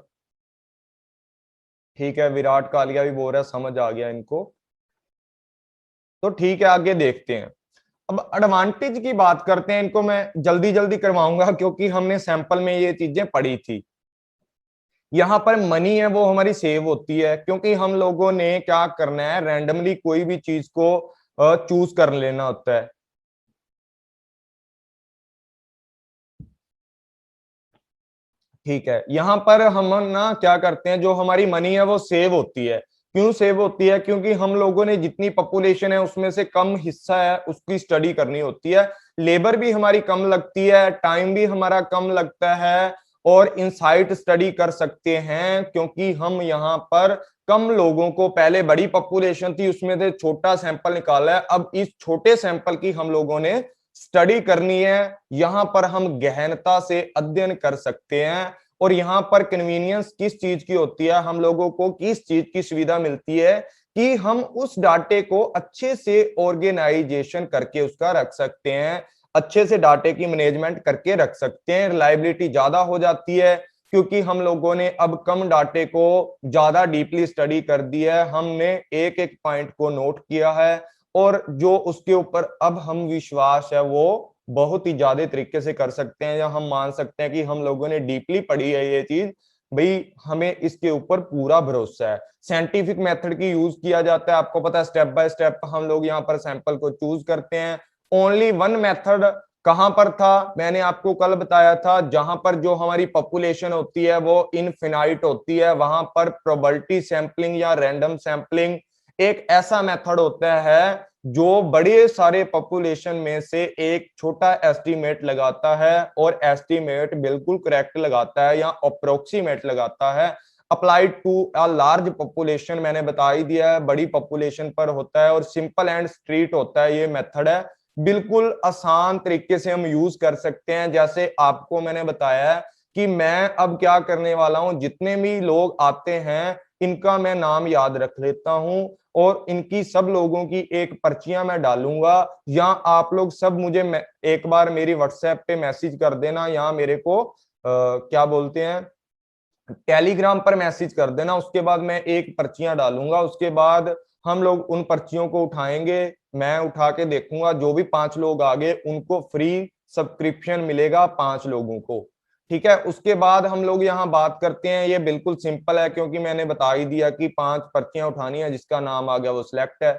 ठीक है, विराट कालिया भी बोल रहा है समझ आ गया इनको। तो ठीक है, आगे देखते हैं। अब एडवांटेज की बात करते हैं, इनको मैं जल्दी जल्दी करवाऊंगा क्योंकि हमने सैंपल में ये चीजें पढ़ी थी। यहाँ पर मनी है वो हमारी सेव होती है, क्योंकि हम लोगों ने क्या करना है, रैंडमली कोई भी चीज को चूज कर लेना होता है। ठीक है, यहाँ पर हम ना क्या करते हैं, जो हमारी मनी है वो सेव होती है। क्यों सेव होती है? क्योंकि हम लोगों ने जितनी पॉपुलेशन है उसमें से कम हिस्सा है उसकी स्टडी करनी होती है, लेबर भी हमारी कम लगती है, टाइम भी हमारा कम लगता है, और इनसाइट स्टडी कर सकते हैं, क्योंकि हम यहाँ पर कम लोगों को, पहले बड़ी पॉपुलेशन थी उसमें से छोटा सैंपल निकाला है, अब इस छोटे सैंपल की हम लोगों ने स्टडी करनी है, यहां पर हम गहनता से अध्ययन कर सकते हैं। और यहाँ पर कन्वीनियंस किस चीज की होती है, हम लोगों को किस चीज की सुविधा मिलती है कि हम उस डाटे को अच्छे से ऑर्गेनाइजेशन करके उसका रख सकते हैं, अच्छे से डाटे की मैनेजमेंट करके रख सकते हैं, रिलायबिलिटी ज्यादा हो जाती है, क्योंकि हम लोगों ने अब कम डाटे को ज्यादा डीपली स्टडी कर दी है, हमने एक एक पॉइंट को नोट किया है, और जो उसके ऊपर अब हम विश्वास है वो बहुत ही ज्यादा तरीके से कर सकते हैं, या हम मान सकते हैं कि हम लोगों ने डीपली पढ़ी है ये चीज, भाई हमें इसके ऊपर पूरा भरोसा है। साइंटिफिक मेथड की यूज किया जाता है, आपको पता है, स्टेप बाय स्टेप हम लोग यहाँ पर सैंपल को चूज करते हैं। ओनली वन मेथड कहां पर था, मैंने आपको कल बताया था, जहां पर जो हमारी पॉपुलेशन होती है वो इनफिनाइट होती है, वहां पर प्रोबेबिलिटी सैंपलिंग या रैंडम सैंपलिंग एक ऐसा मेथड होता है जो बड़े सारे पॉपुलेशन में से एक छोटा एस्टीमेट लगाता है, और एस्टीमेट बिल्कुल करेक्ट लगाता है या अप्रोक्सीमेट लगाता है, applied to a large population. मैंने बता ही दिया है, बड़ी पॉपुलेशन पर होता है और सिंपल एंड स्ट्रीट होता है, ये मेथड है, बिल्कुल आसान तरीके से हम यूज कर सकते हैं। जैसे आपको मैंने बताया है कि मैं अब क्या करने वाला हूं, जितने भी लोग आते हैं इनका मैं नाम याद रख लेता हूं, और इनकी सब लोगों की एक पर्चियां मैं डालूंगा, या आप लोग सब मुझे एक बार मेरी व्हाट्सएप पे मैसेज कर देना, या मेरे को क्या बोलते हैं, टेलीग्राम पर मैसेज कर देना, उसके बाद मैं एक पर्चियां डालूंगा, उसके बाद हम लोग उन पर्चियों को उठाएंगे, मैं उठा के देखूंगा, जो भी 5 लोग आ गए उनको फ्री सब्सक्रिप्शन मिलेगा, 5 लोगों को। ठीक है, उसके बाद हम लोग यहाँ बात करते हैं, ये बिल्कुल सिंपल है क्योंकि मैंने बता ही दिया कि 5 पर्चियां उठानी है, जिसका नाम आ गया वो सिलेक्ट है।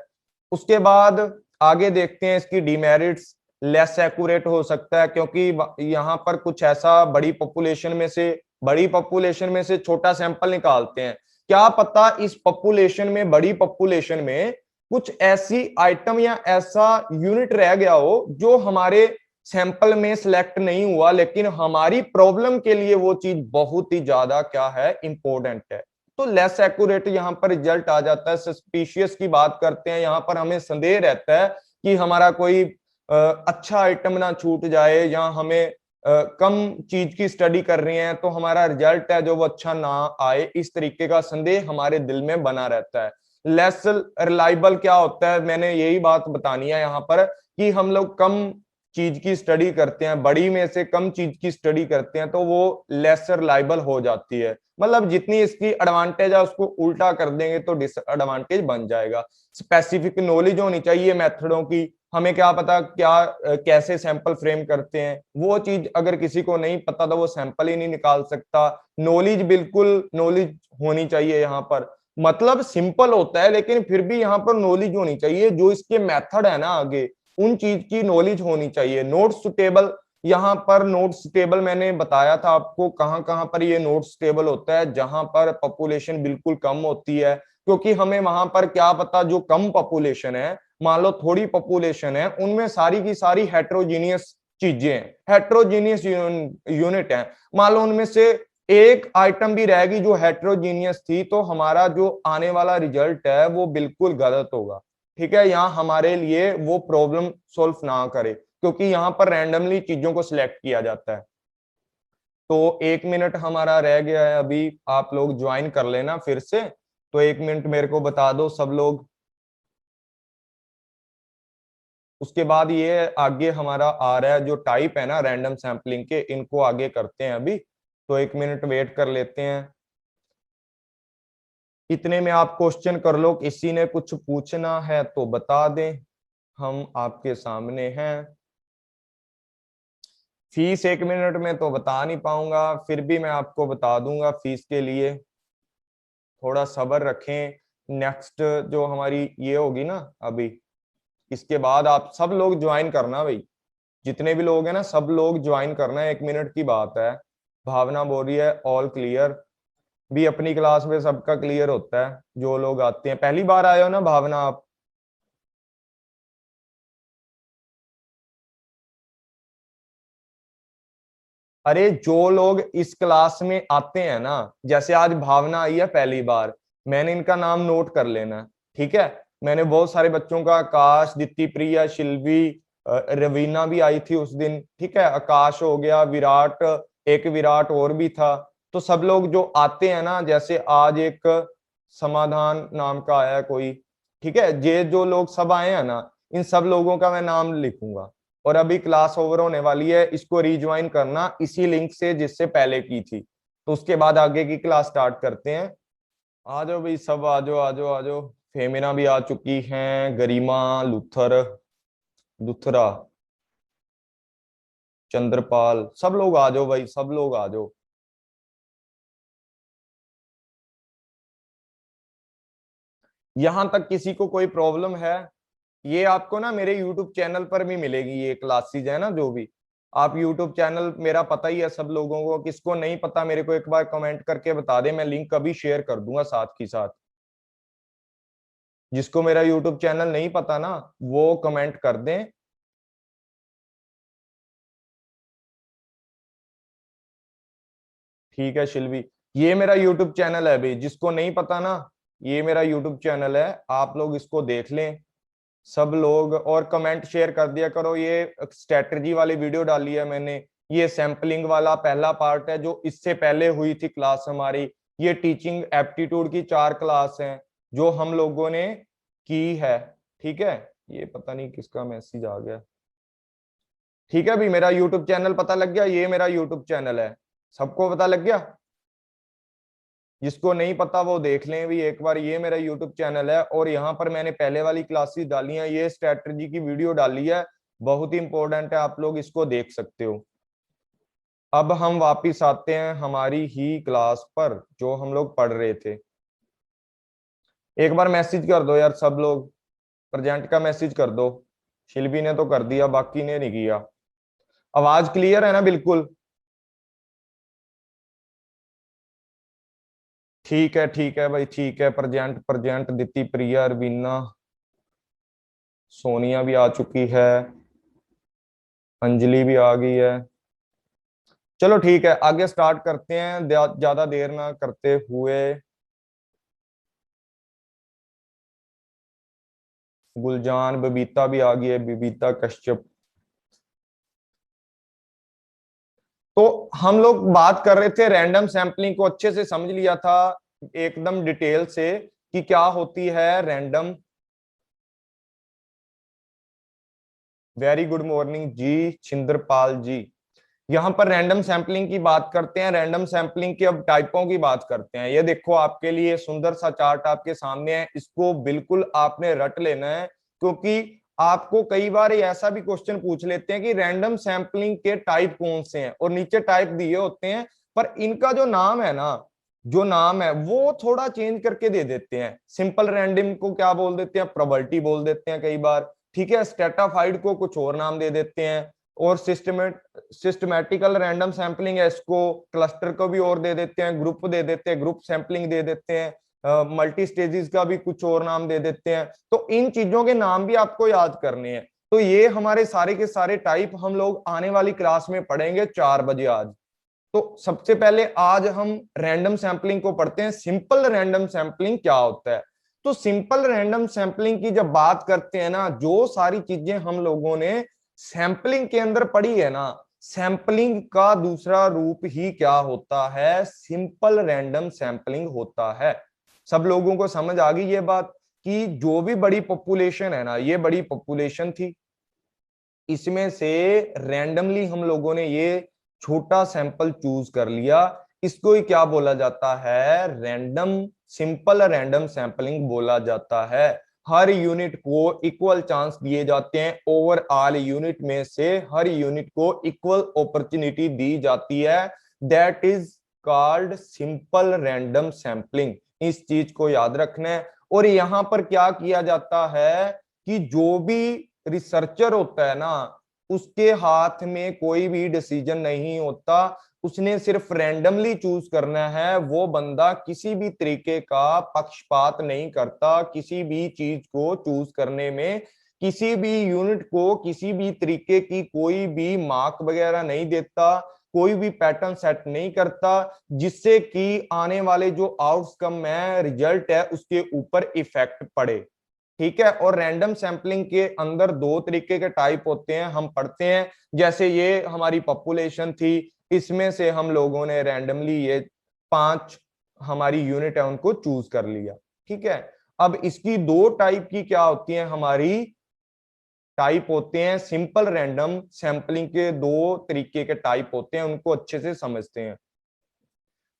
उसके बाद आगे देखते हैं इसकी डिमेरिट्स, लेस एक्यूरेट हो सकता है क्योंकि यहाँ पर कुछ ऐसा बड़ी पॉपुलेशन में से बड़ी पॉपुलेशन में से छोटा सैंपल निकालते हैं, क्या पता इस पॉपुलेशन में, बड़ी पॉपुलेशन में कुछ ऐसी आइटम या ऐसा यूनिट रह गया हो जो हमारे सैंपल में सिलेक्ट नहीं हुआ, लेकिन हमारी प्रॉब्लम के लिए वो चीज बहुत ही ज्यादा क्या है, इंपॉर्टेंट है। तो लेस एक्यूरेट यहाँ पर रिजल्ट आ जाता है। सस्पिशियस की बात करते हैं, यहाँ पर हमें संदेह रहता है कि हमारा कोई अच्छा आइटम ना छूट जाए, या हमें कम चीज की स्टडी कर रही हैं तो हमारा रिजल्ट है जो वो अच्छा ना आए, इस तरीके का संदेह हमारे दिल में बना रहता है। लेस रिलायबल क्या होता है, मैंने यही बात बतानी है यहाँ पर, कि हम लोग कम चीज की स्टडी करते हैं, बड़ी में से कम चीज की स्टडी करते हैं, तो वो लेस रिलायबल हो जाती है। मतलब जितनी इसकी एडवांटेज है उसको उल्टा कर देंगे तो डिसएडवांटेज बन जाएगा। स्पेसिफिक नॉलेज होनी चाहिए मेथडों की, हमें क्या पता क्या कैसे सैंपल फ्रेम करते हैं, वो चीज अगर किसी को नहीं पता तो वो सैंपल ही नहीं निकाल सकता। नॉलेज, बिल्कुल नॉलेज होनी चाहिए यहाँ पर। मतलब सिंपल होता है लेकिन फिर भी यहाँ पर नॉलेज होनी चाहिए, जो इसके मेथड है ना आगे, उन चीज की नॉलेज होनी चाहिए। नोट्स टेबल, यहाँ पर नोट्स टेबल मैंने बताया था आपको कहां कहां पर ये नोट्स टेबल होता है, जहां पर पॉपुलेशन बिल्कुल कम होती है, क्योंकि हमें वहां पर क्या पता जो कम पॉपुलेशन है, मान लो थोड़ी पॉपुलेशन है, उनमें सारी की सारी हेट्रोजीनियस चीजें हैं, हेट्रोजीनियस यूनिट है, मान लो उनमें से एक आइटम भी रहेगी जो हेट्रोजीनियस थी, तो हमारा जो आने वाला रिजल्ट है वो बिल्कुल गलत होगा। ठीक है, यहाँ हमारे लिए वो प्रॉब्लम सोल्व ना करे, क्योंकि यहाँ पर रैंडमली चीजों को सिलेक्ट किया जाता है। तो 1 मिनट हमारा रह गया है अभी, आप लोग ज्वाइन कर लेना फिर से। तो 1 मिनट मेरे को बता दो सब लोग। उसके बाद ये आगे हमारा आ रहा है जो टाइप है ना रैंडम सैम्पलिंग के, इनको आगे करते हैं अभी। तो 1 मिनट वेट कर लेते हैं। इतने में आप क्वेश्चन कर लो, किसी ने कुछ पूछना है तो बता दें, हम आपके सामने हैं। फीस 1 मिनट में तो बता नहीं पाऊंगा, फिर भी मैं आपको बता दूंगा फीस के लिए, थोड़ा सब्र रखें। नेक्स्ट जो हमारी ये होगी ना अभी, इसके बाद आप सब लोग ज्वाइन करना भाई, जितने भी लोग हैं ना सब लोग ज्वाइन करना है, 1 मिनट की बात है। भावना बोल रही है ऑल क्लियर, भी अपनी क्लास में सबका क्लियर होता है जो लोग आते हैं। पहली बार आए हो ना भावना आप? अरे जो लोग इस क्लास में आते हैं ना, जैसे आज भावना आई है पहली बार, मैंने इनका नाम नोट कर लेना है, ठीक है। मैंने बहुत सारे बच्चों का, आकाश, दित्ती प्रिया, शिल्वी, रवीना भी आई थी उस दिन, ठीक है, आकाश हो गया, विराट, एक विराट और भी था। तो सब लोग जो आते हैं ना, जैसे आज एक समाधान नाम का आया कोई, ठीक है, ये जो लोग सब आए हैं ना, इन सब लोगों का मैं नाम लिखूंगा। और अभी क्लास ओवर होने वाली है, इसको रिज्वाइन करना इसी लिंक से जिससे पहले की थी, तो उसके बाद आगे की क्लास स्टार्ट करते हैं। आ जाओ भाई सब, आ जाओ आ जाओ आ जाओ। फेमिना भी आ चुकी हैं, गरिमा, लुथर, लुथरा, चंद्रपाल, सब लोग आ जाओ भाई, सब लोग आ जाओ। यहां तक किसी को कोई प्रॉब्लम है? ये आपको ना मेरे यूट्यूब चैनल पर भी मिलेगी, ये क्लासेज है ना जो भी। आप यूट्यूब चैनल मेरा पता ही है सब लोगों को, किसको नहीं पता मेरे को एक बार कमेंट करके बता दे, मैं लिंक अभी शेयर कर दूंगा साथ ही साथ। जिसको मेरा यूट्यूब चैनल नहीं पता ना, वो कमेंट कर दें। ठीक है शिल्वी, ये मेरा यूट्यूब चैनल है भाई, जिसको नहीं पता ना, ये मेरा यूट्यूब चैनल है, आप लोग इसको देख लें सब लोग, और कमेंट शेयर कर दिया करो। ये स्ट्रेटजी वाली वीडियो डाली है मैंने, ये सैंपलिंग वाला पहला पार्ट है जो इससे पहले हुई थी क्लास हमारी। ये टीचिंग एप्टीट्यूड की 4 क्लास हैं जो हम लोगों ने की है, ठीक है। ये पता नहीं किसका मैसेज आ गया। ठीक है भी, मेरा यूट्यूब चैनल पता लग गया, ये मेरा यूट्यूब चैनल है, सबको पता लग गया। जिसको नहीं पता वो देख लें भी एक बार, ये मेरा यूट्यूब चैनल है, और यहाँ पर मैंने पहले वाली क्लासेस डाली हैं, ये स्ट्रेटजी की वीडियो डाली है, बहुत ही इंपॉर्टेंट है, आप लोग इसको देख सकते हो। अब हम वापिस आते हैं हमारी ही क्लास पर जो हम लोग पढ़ रहे थे। एक बार मैसेज कर दो यार सब लोग, प्रेजेंट का मैसेज कर दो। शिल्पी ने तो कर दिया, बाकी ने नहीं किया। आवाज क्लियर है ना बिल्कुल? ठीक है भाई, ठीक है। प्रेजेंट प्रेजेंट, दिति, प्रिया, अरविंदा, सोनिया भी आ चुकी है, अंजलि भी आ गई है। चलो ठीक है, आगे स्टार्ट करते हैं ज्यादा देर ना करते हुए। गुलजान, बबीता भी आ गई है, बबीता कश्यप। तो हम लोग बात कर रहे थे रैंडम सैंपलिंग को, अच्छे से समझ लिया था एकदम डिटेल से कि क्या होती है रैंडम। वेरी गुड मॉर्निंग जी छिंदरपाल जी। यहां पर रैंडम सैंपलिंग की बात करते हैं। रैंडम सैंपलिंग की अब टाइपों की बात करते हैं। ये देखो आपके लिए सुंदर सा चार्ट आपके सामने है, इसको बिल्कुल आपने रट लेना है, क्योंकि आपको कई बार ऐसा भी क्वेश्चन पूछ लेते हैं कि रैंडम सैंपलिंग के टाइप कौन से हैं, और नीचे टाइप दिए होते हैं, पर इनका जो नाम है ना, जो नाम है वो थोड़ा चेंज करके दे देते हैं। सिंपल रैंडम को क्या बोल देते हैं, प्रोबेबिलिटी बोल देते हैं कई बार, ठीक है। स्ट्रेटाफाइड को कुछ और नाम दे देते हैं, और सिस्टमेटिकल रैंडम सैंपलिंग है, इसको क्लस्टर को भी और दे देते हैं, ग्रुप दे देते हैं, ग्रुप सैंपलिंग दे देते हैं, मल्टी स्टेजेस का भी कुछ और नाम दे देते हैं। तो इन चीजों के नाम भी आपको याद करने हैं। तो ये हमारे सारे के सारे टाइप हम लोग आने वाली क्लास में पढ़ेंगे 4 बजे आज। तो सबसे पहले आज हम रैंडम सैंपलिंग को पढ़ते हैं। सिंपल रैंडम सैंपलिंग क्या होता है? तो सिंपल रैंडम सैंपलिंग की जब बात करते हैं ना, जो सारी चीजें हम लोगों ने सैंपलिंग के अंदर पढ़ी है ना, सैंपलिंग का दूसरा रूप ही क्या होता है, सिंपल रैंडम सैंपलिंग होता है। सब लोगों को समझ आ गई ये बात कि जो भी बड़ी पॉपुलेशन है ना, ये बड़ी पॉपुलेशन थी, इसमें से रैंडमली हम लोगों ने ये छोटा सैंपल चूज कर लिया, इसको ही क्या बोला जाता है, रैंडम, सिंपल रैंडम सैंपलिंग बोला जाता है। हर यूनिट को इक्वल चांस दिए जाते हैं, ओवरऑल यूनिट में से हर यूनिट को इक्वल अपॉर्चुनिटी दी जाती है, that is called simple random sampling. इस चीज को याद रखना है। और यहां पर क्या किया जाता है कि जो भी रिसर्चर होता है ना, उसके हाथ में कोई भी डिसीजन नहीं होता, उसने सिर्फ रैंडमली चूज करना है। वो बंदा किसी भी तरीके का पक्षपात नहीं करता, किसी भी चीज को चूज करने में, किसी भी यूनिट को किसी भी तरीके की कोई भी मार्क वगैरह नहीं देता, कोई भी पैटर्न सेट नहीं करता, जिससे कि आने वाले जो आउटकम है, रिजल्ट है, उसके ऊपर इफेक्ट पड़े, ठीक है। और रैंडम सैंपलिंग के अंदर 2 तरीके के टाइप होते हैं, हम पढ़ते हैं। जैसे ये हमारी पॉपुलेशन थी, इसमें से हम लोगों ने रैंडमली ये 5 हमारी यूनिट है उनको चूज कर लिया, ठीक है। अब इसकी 2 टाइप की क्या होती है, हमारी टाइप होते हैं सिंपल रैंडम सैंपलिंग के 2 तरीके के टाइप होते हैं, उनको अच्छे से समझते हैं।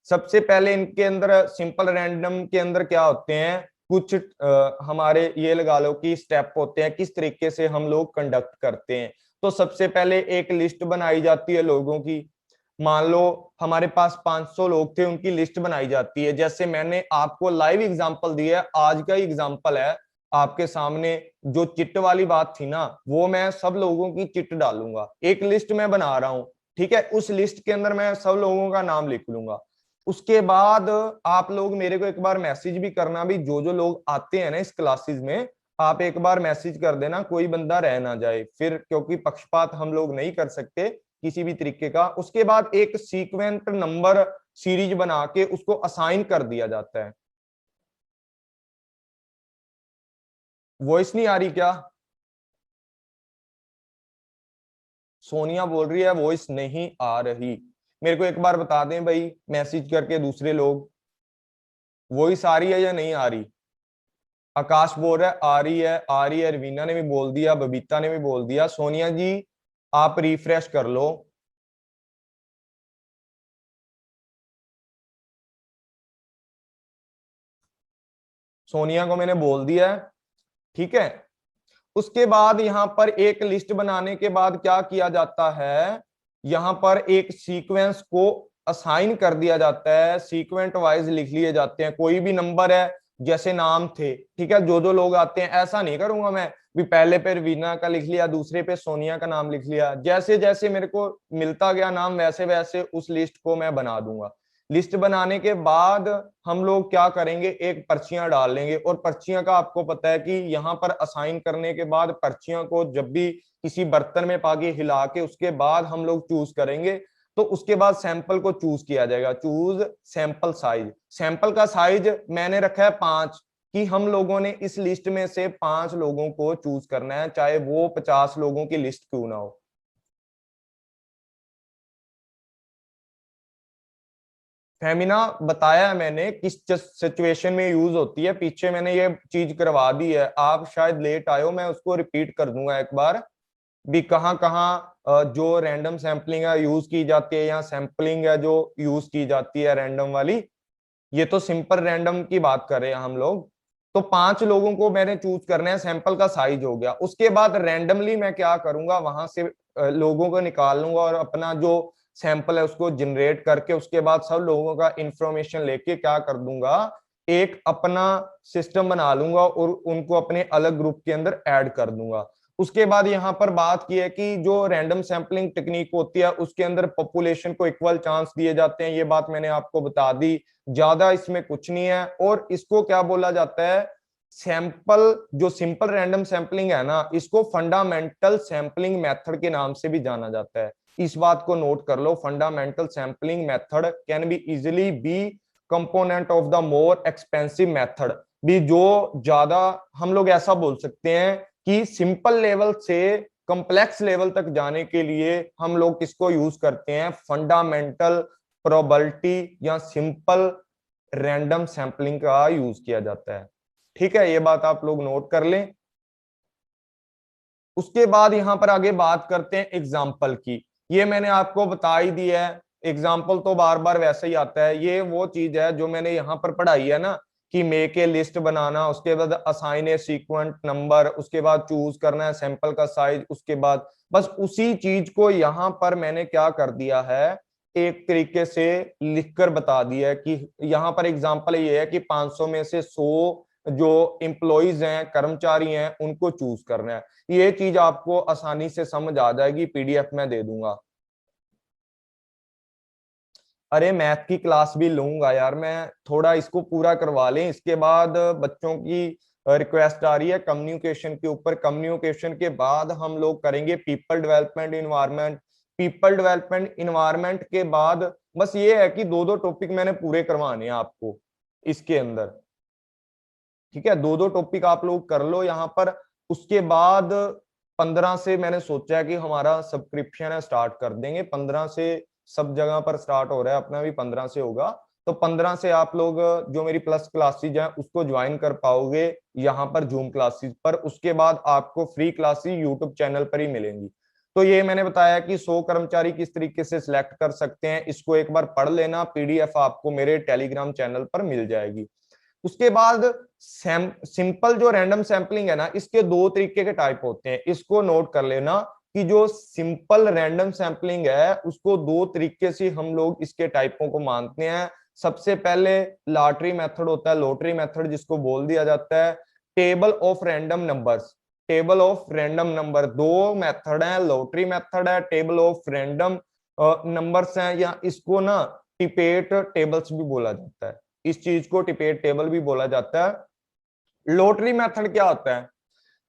सबसे पहले इनके अंदर सिंपल रैंडम के अंदर क्या होते हैं, कुछ हमारे ये लगा लो कि स्टेप होते हैं, किस तरीके से हम लोग कंडक्ट करते हैं। तो सबसे पहले एक लिस्ट बनाई जाती है लोगों की। मान लो हमारे पास 500 लोग थे, उनकी लिस्ट बनाई जाती है। जैसे मैंने आपको लाइव एग्जांपल दिया है, आज का एग्जांपल है आपके सामने। जो चिट वाली बात थी ना, वो मैं सब लोगों की चिट डालूंगा, एक लिस्ट मैं बना रहा हूं, ठीक है। उस लिस्ट के अंदर मैं सब लोगों का नाम लिख लूंगा। उसके बाद आप लोग मेरे को एक बार मैसेज भी करना, भी जो लोग आते हैं ना इस क्लासेस में, आप एक बार मैसेज कर देना, कोई बंदा रह ना जाए फिर, क्योंकि पक्षपात हम लोग नहीं कर सकते किसी भी तरीके का। उसके बाद एक सीक्वेंट नंबर सीरीज बना के उसको असाइन कर दिया जाता है। वॉइस नहीं आ रही क्या? सोनिया बोल रही है वॉइस नहीं आ रही। मेरे को एक बार बता दें भाई मैसेज करके दूसरे लोग, वॉइस आ रही है या नहीं आ रही? आकाश बोल रहा है आ रही है, आ रही है। रवीना ने भी बोल दिया, बबीता ने भी बोल दिया। सोनिया जी आप रिफ्रेश कर लो। सोनिया को मैंने बोल दिया है, ठीक है। उसके बाद यहां पर एक लिस्ट बनाने के बाद क्या किया जाता है, यहां पर एक सीक्वेंस को असाइन कर दिया जाता है, सीक्वेंट वाइज लिख लिए जाते हैं। कोई भी नंबर है, जैसे नाम थे, ठीक है, जो लोग आते हैं, ऐसा नहीं करूंगा मैं भी पहले पे रवीना का लिख लिया, दूसरे पे सोनिया का नाम लिख लिया। जैसे जैसे मेरे को मिलता गया नाम, वैसे वैसे उस लिस्ट को मैं बना दूंगा। लिस्ट बनाने के बाद हम लोग क्या करेंगे, एक पर्चियां डाल लेंगे, और पर्चियां का आपको पता है कि यहाँ पर असाइन करने के बाद पर्चियां को जब भी किसी बर्तन में पाके हिला के उसके बाद हम लोग चूज करेंगे, तो उसके बाद सैंपल को चूज किया जाएगा। चूज सैंपल साइज, सैंपल का साइज मैंने रखा है 5, कि हम लोगों ने इस लिस्ट में से 5 लोगों को चूज करना है, चाहे वो 50 लोगों की लिस्ट क्यों ना हो। फेमिना बताया है मैंने किस सिचुएशन में यूज होती है, पीछे मैंने ये चीज करवा दी है, आप शायद लेट आए हो, मैं उसको रिपीट कर दूंगा एक बार भी। कहाँ कहाँ जो रैंडम सैम्पलिंग है यूज की जाती है, या सैम्पलिंग है जो यूज की जाती है रैंडम वाली, ये तो सिंपल रैंडम की बात कर रहे हैं हम लोग। तो 5 लोगों को मैंने चूज करना है, सैंपल का साइज हो गया, उसके बाद रैंडमली मैं क्या करूंगा, वहां से लोगों को निकाल लूंगा और अपना जो सैंपल है उसको जनरेट करके उसके बाद सब लोगों का इंफॉर्मेशन लेके क्या कर दूंगा, एक अपना सिस्टम बना लूंगा और उनको अपने अलग ग्रुप के अंदर ऐड कर दूंगा। उसके बाद यहाँ पर बात की है कि जो रैंडम सैंपलिंग टेक्निक होती है उसके अंदर पॉपुलेशन को इक्वल चांस दिए जाते हैं, ये बात मैंने आपको बता दी, ज्यादा इसमें कुछ नहीं है। और इसको क्या बोला जाता है, सैंपल जो सिंपल रैंडम सैंपलिंग है ना, इसको फंडामेंटल सैंपलिंग मेथड के नाम से भी जाना जाता है। इस बात को नोट कर लो, fundamental sampling method can be easily be component of the more expensive method भी। जो ज्यादा हम लोग ऐसा बोल सकते हैं कि सिंपल लेवल से कॉम्प्लेक्स लेवल तक जाने के लिए हम लोग किसको यूज करते हैं, फंडामेंटल प्रोबेबिलिटी या सिंपल रैंडम सैंपलिंग का यूज किया जाता है। ठीक है, ये बात आप लोग नोट कर लें। उसके बाद यहां पर आगे बात करते हैं एग्जाम्पल की। ये मैंने आपको बता ही दी है, एग्जाम्पल तो बार बार वैसे ही आता है, ये वो चीज है जो मैंने यहाँ पर पढ़ाई है ना, कि मेक ए लिस्ट बनाना, उसके बाद असाइन ए सीक्वेंट नंबर, उसके बाद चूज करना है सैंपल का साइज, उसके बाद बस उसी चीज को यहाँ पर मैंने क्या कर दिया है, एक तरीके से लिखकर बता दिया है कि यहाँ पर एग्जाम्पल ये है कि 500 में से 100 जो एम्प्लॉइज हैं, कर्मचारी हैं, उनको चूज करना है। ये चीज आपको आसानी से समझ आ जाएगी, पीडीएफ में दे दूंगा। अरे मैथ की क्लास भी लूंगा यार मैं, थोड़ा इसको पूरा करवा लें, इसके बाद बच्चों की रिक्वेस्ट आ रही है कम्युनिकेशन के ऊपर। कम्युनिकेशन के बाद हम लोग करेंगे people development environment. People development environment के बाद बस ये है कि 2-2 टॉपिक मैंने पूरे करवाने हैं आपको इसके अंदर। ठीक है, 2-2 टॉपिक आप लोग कर लो यहाँ पर। उसके बाद 15 से मैंने सोचा है कि हमारा सब्सक्रिप्शन है स्टार्ट कर देंगे, 15 से सब जगह पर स्टार्ट हो रहा है, अपना भी 15 से होगा। तो 15 से आप लोग जो मेरी प्लस क्लासेज हैं उसको ज्वाइन कर पाओगे यहाँ पर जूम क्लासेज पर। उसके बाद आपको फ्री क्लासेज यूट्यूब चैनल पर ही मिलेंगी। तो ये मैंने बताया कि 100 कर्मचारी किस तरीके से सिलेक्ट कर सकते हैं, इसको एक बार पढ़ लेना, पीडीएफ आपको मेरे टेलीग्राम चैनल पर मिल जाएगी। उसके बाद सिंपल जो रैंडम सैंपलिंग है ना, इसके 2 तरीके के टाइप होते हैं, इसको नोट कर लेना कि जो सिंपल रैंडम सैंपलिंग है उसको 2 तरीके से हम लोग इसके टाइपों को मानते हैं। सबसे पहले लॉटरी मेथड होता है, लॉटरी मेथड जिसको बोल दिया जाता है table of random numbers. Table of random number 2 method है, लॉटरी मेथड है, टेबल ऑफ रैंडम नंबर्स हैं, या इसको ना टिपेट टेबल्स भी बोला जाता है। इस चीज को टिपेट टेबल भी बोला जाता है। लॉटरी मेथड क्या होता है,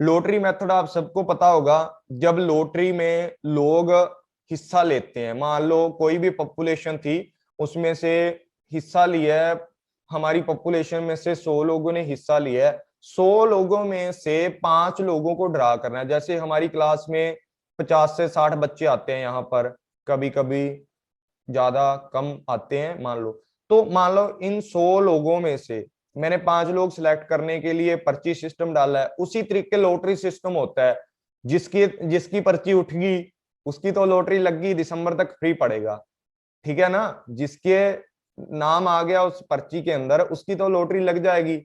लॉटरी मेथड आप सबको पता होगा, जब लॉटरी में लोग हिस्सा लेते हैं, मान लो कोई भी पॉपुलेशन थी उसमें से हिस्सा लिया है, हमारी पॉपुलेशन में से 100 लोगों ने हिस्सा लिया है, 100 लोगों में से 5 लोगों को ड्रा करना है। जैसे हमारी क्लास में 50 से 60 बच्चे आते हैं यहाँ पर, कभी कभी ज्यादा कम आते हैं मान लो, तो मान लो इन 100 लोगों में से मैंने 5 लोग सिलेक्ट करने के लिए पर्ची सिस्टम डाला है। उसी तरीके लॉटरी सिस्टम होता है, जिसकी जिसकी पर्ची उठ गई उसकी तो लॉटरी लग गई, दिसंबर तक फ्री पड़ेगा। ठीक है ना, जिसके नाम आ गया उस पर्ची के अंदर उसकी तो लॉटरी लग जाएगी,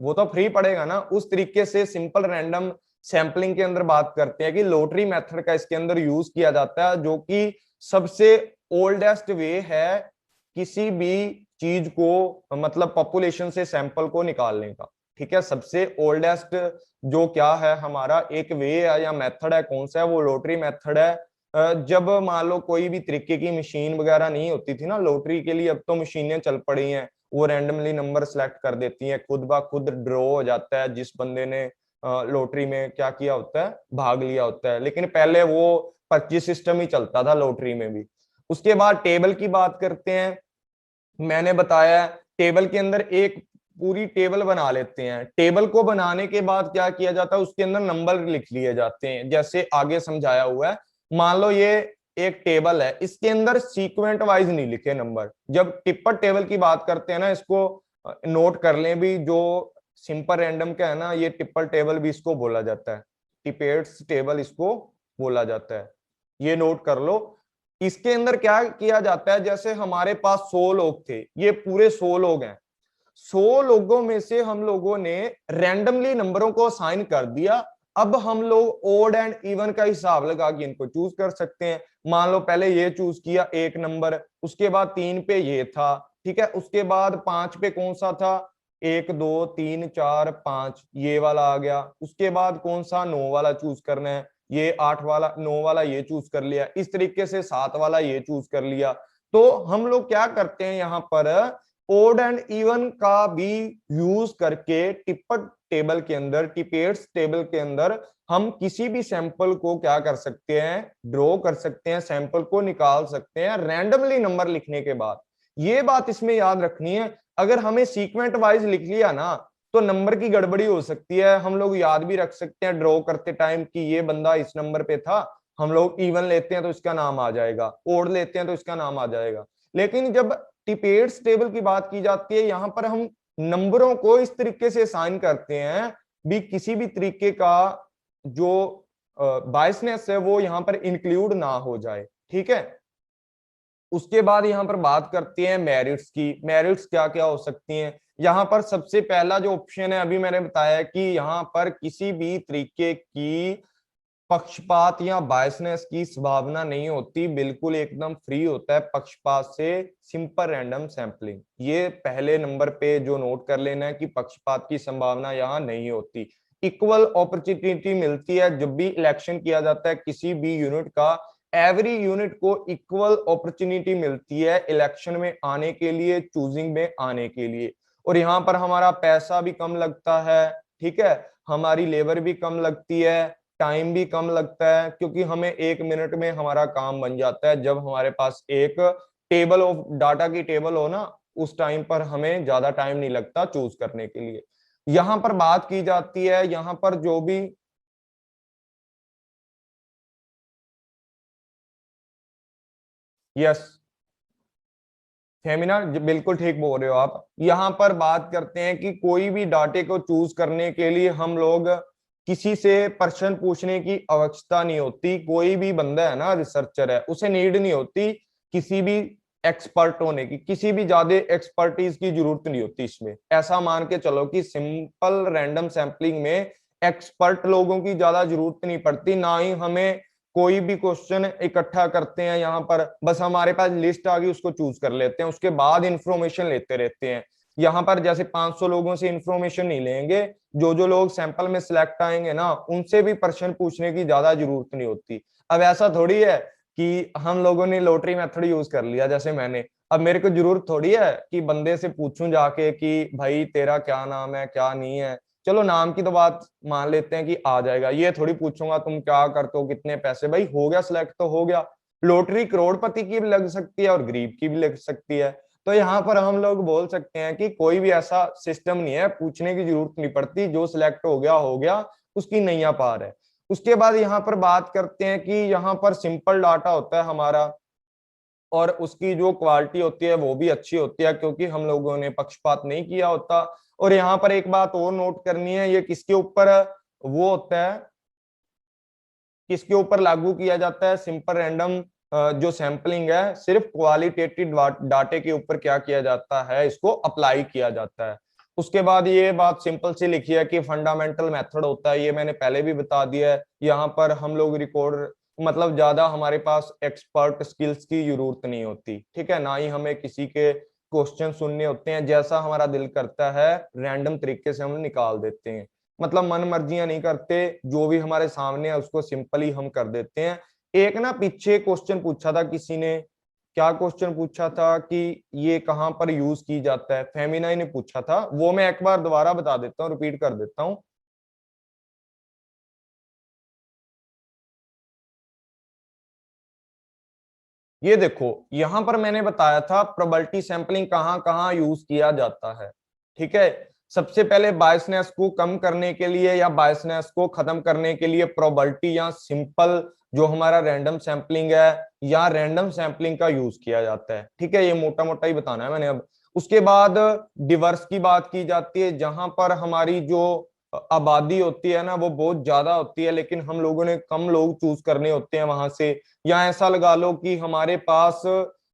वो तो फ्री पड़ेगा ना। उस तरीके से सिंपल रैंडम सैंपलिंग के अंदर बात करते हैं कि लॉटरी मेथड का इसके अंदर यूज किया जाता है, जो कि सबसे ओल्डेस्ट वे है किसी भी चीज को, मतलब पॉपुलेशन से सैंपल को निकालने का। ठीक है, सबसे ओल्डेस्ट जो क्या है हमारा एक वे है या मेथड है, कौन सा है, वो लॉटरी मेथड है। जब मान लो कोई भी तरीके की मशीन वगैरह नहीं होती थी ना लॉटरी के लिए, अब तो मशीनें चल पड़ी हैं, वो रैंडमली नंबर सेलेक्ट कर देती हैं, खुद ब खुद ड्रॉ हो जाता है जिस बंदे ने लॉटरी में क्या किया होता है, भाग लिया होता है। लेकिन पहले वो पर्ची सिस्टम ही चलता था लॉटरी में भी। उसके बाद टेबल की बात करते हैं। मैंने बताया टेबल के अंदर एक पूरी टेबल बना लेते हैं। टेबल को बनाने के बाद क्या किया जाता है, उसके अंदर नंबर लिख लिए जाते हैं, जैसे आगे समझाया हुआ है। मान लो ये एक टेबल है, इसके अंदर सीक्वेंट वाइज नहीं लिखे नंबर। जब टिप्पण टेबल की बात करते हैं ना, इसको नोट कर लें भी, जो सिंपल रैंडम का है ना, ये टिप्पण टेबल भी इसको बोला जाता है, टिपेट्स टेबल इसको बोला जाता है, ये नोट कर लो। इसके अंदर क्या किया जाता है, जैसे हमारे पास 100 लोग थे, ये पूरे 100 लोग हैं, 100 लोगों में से हम लोगों ने रैंडमली नंबरों को असाइन कर दिया। अब हम लोग ओड एंड इवन का हिसाब लगा के इनको चूज कर सकते हैं। मान लो पहले ये चूज किया एक नंबर, उसके बाद 3 पे ये था, ठीक है, उसके बाद 5 पे कौन सा था, 1 2 3 4 5 ये वाला आ गया। उसके बाद कौन सा 9 वाला चूज करना है, ये 8 वाला 9 वाला ये चूज कर लिया। इस तरीके से 7 वाला ये चूज कर लिया। तो हम लोग क्या करते हैं यहाँ पर, ओड एंड इवन का भी यूज करके टिप्पण टेबल के अंदर, टिपेट्स टेबल के अंदर हम किसी भी सैंपल को क्या कर सकते हैं, ड्रॉ कर सकते हैं, सैंपल को निकाल सकते हैं रैंडमली नंबर लिखने के बाद। ये बात इसमें याद रखनी है, अगर हमें सीक्वेंट वाइज लिख लिया ना तो नंबर की गड़बड़ी हो सकती है। हम लोग याद भी रख सकते हैं ड्रॉ करते टाइम कि ये बंदा इस नंबर पे था, हम लोग इवन लेते हैं तो इसका नाम आ जाएगा, ओड लेते हैं तो इसका नाम आ जाएगा। लेकिन जब टिपेट्स टेबल की बात की जाती है, यहां पर हम नंबरों को इस तरीके से असाइन करते हैं भी किसी भी तरीके का जो बायसनेस है वो यहां पर इंक्लूड ना हो जाए, ठीक है। उसके बाद यहां पर बात करते हैं मेरिट्स की। मेरिट्स क्या क्या हो सकती हैं, यहां पर सबसे पहला जो ऑप्शन है, अभी मैंने बताया कि यहां पर किसी भी तरीके की पक्षपात या बायसनेस की संभावना नहीं होती, बिल्कुल एकदम फ्री होता है पक्षपात से सिंपल रैंडम सैंपलिंग। ये पहले नंबर पे जो नोट कर लेना है कि पक्षपात की संभावना यहाँ नहीं होती। इक्वल अपॉर्चुनिटी मिलती है जब भी इलेक्शन किया जाता है किसी भी यूनिट का, एवरी यूनिट को इक्वल अपॉर्चुनिटी मिलती है इलेक्शन में आने के लिए, चूजिंग में आने के लिए। और यहाँ पर हमारा पैसा भी कम लगता है, ठीक है, हमारी लेबर भी कम लगती है, टाइम भी कम लगता है, क्योंकि हमें 1 मिनट में हमारा काम बन जाता है। जब हमारे पास एक टेबल ऑफ डाटा की टेबल हो ना, उस टाइम पर हमें ज्यादा टाइम नहीं लगता चूज करने के लिए। यहां पर बात की जाती है, यहां पर जो भी यस फेमिना बिल्कुल ठीक बोल रहे हो आप। यहां पर बात करते हैं कि कोई भी डाटे को चूज करने के लिए हम लोग किसी से प्रश्न पूछने की आवश्यकता नहीं होती। कोई भी बंदा है ना, रिसर्चर है, उसे नीड नहीं होती किसी भी एक्सपर्ट होने की, किसी भी ज्यादा एक्सपर्टीज की जरूरत नहीं होती इसमें। ऐसा मान के चलो कि सिंपल रैंडम सैंपलिंग में एक्सपर्ट लोगों की ज्यादा जरूरत नहीं पड़ती, ना ही हमें कोई भी क्वेश्चन इकट्ठा करते हैं यहाँ पर, बस हमारे पास लिस्ट आ गई उसको चूज कर लेते हैं, उसके बाद इंफॉर्मेशन लेते रहते हैं। यहाँ पर जैसे 500 लोगों से इंफॉर्मेशन नहीं लेंगे, जो जो लोग सैंपल में सिलेक्ट आएंगे ना उनसे भी प्रश्न पूछने की ज्यादा जरूरत नहीं होती। अब ऐसा थोड़ी है कि हम लोगों ने लॉटरी मेथड यूज कर लिया जैसे मैंने, अब मेरे को जरूरत थोड़ी है कि बंदे से पूछूं जाके कि भाई तेरा क्या नाम है क्या नहीं है। चलो नाम की तो बात मान लेते हैं कि आ जाएगा, ये थोड़ी पूछूंगा तुम क्या करते हो कितने पैसे, भाई हो गया सिलेक्ट तो हो गया। लॉटरी करोड़पति की भी लग सकती है और गरीब की भी लग सकती है। तो यहाँ पर हम लोग बोल सकते हैं कि कोई भी ऐसा सिस्टम नहीं है, पूछने की जरूरत नहीं पड़ती, जो सिलेक्ट हो गया, उसकी नैया पार है। उसके बाद यहाँ पर बात करते हैं कि यहाँ पर सिंपल डाटा होता है हमारा, और उसकी जो क्वालिटी होती है वो भी अच्छी होती है क्योंकि हम लोगों ने पक्षपात नहीं किया होता। और यहाँ पर एक बात और नोट करनी है, ये किसके ऊपर वो होता है, किसके ऊपर लागू किया जाता है, सिंपल रैंडम जो सैंपलिंग है सिर्फ क्वालिटेटिव डाटे के ऊपर क्या किया जाता है, इसको अप्लाई किया जाता है। उसके बाद ये बात सिंपल सी लिखी है कि फंडामेंटल मेथड होता है, ये मैंने पहले भी बता दिया है। यहाँ पर हम लोग रिकॉर्ड मतलब ज्यादा हमारे पास एक्सपर्ट स्किल्स की जरूरत नहीं होती, ठीक है, ना ही हमें किसी के क्वेश्चन सुनने होते हैं, जैसा हमारा दिल करता है रैंडम तरीके से हम निकाल देते हैं, मतलब मन मर्जियां नहीं करते, जो भी हमारे सामने है उसको सिंपली हम कर देते हैं। एक ना पीछे क्वेश्चन पूछा था किसी ने, क्या क्वेश्चन पूछा था कि ये कहां पर यूज की जाता है, फेमिना ने पूछा था, वो मैं एक बार दोबारा बता देता हूँ, रिपीट कर देता हूँ। ये देखो यहां पर मैंने बताया था प्रोबेबिलिटी सैंपलिंग कहाँ कहाँ यूज किया जाता है। ठीक है, सबसे पहले बायसनेस को कम करने के लिए या बायसनेस को खत्म करने के लिए प्रोबेबिलिटी या सिंपल जो हमारा रैंडम सैंपलिंग है या रैंडम सैंपलिंग का यूज किया जाता है। ठीक है, ये मोटा मोटा ही बताना है मैंने अब। उसके बाद डिवर्स की बात की जाती है, जहां पर हमारी जो आबादी होती है ना वो बहुत ज्यादा होती है, लेकिन हम लोगों ने कम लोग चूज करने होते हैं वहां से। या ऐसा लगा लो कि हमारे पास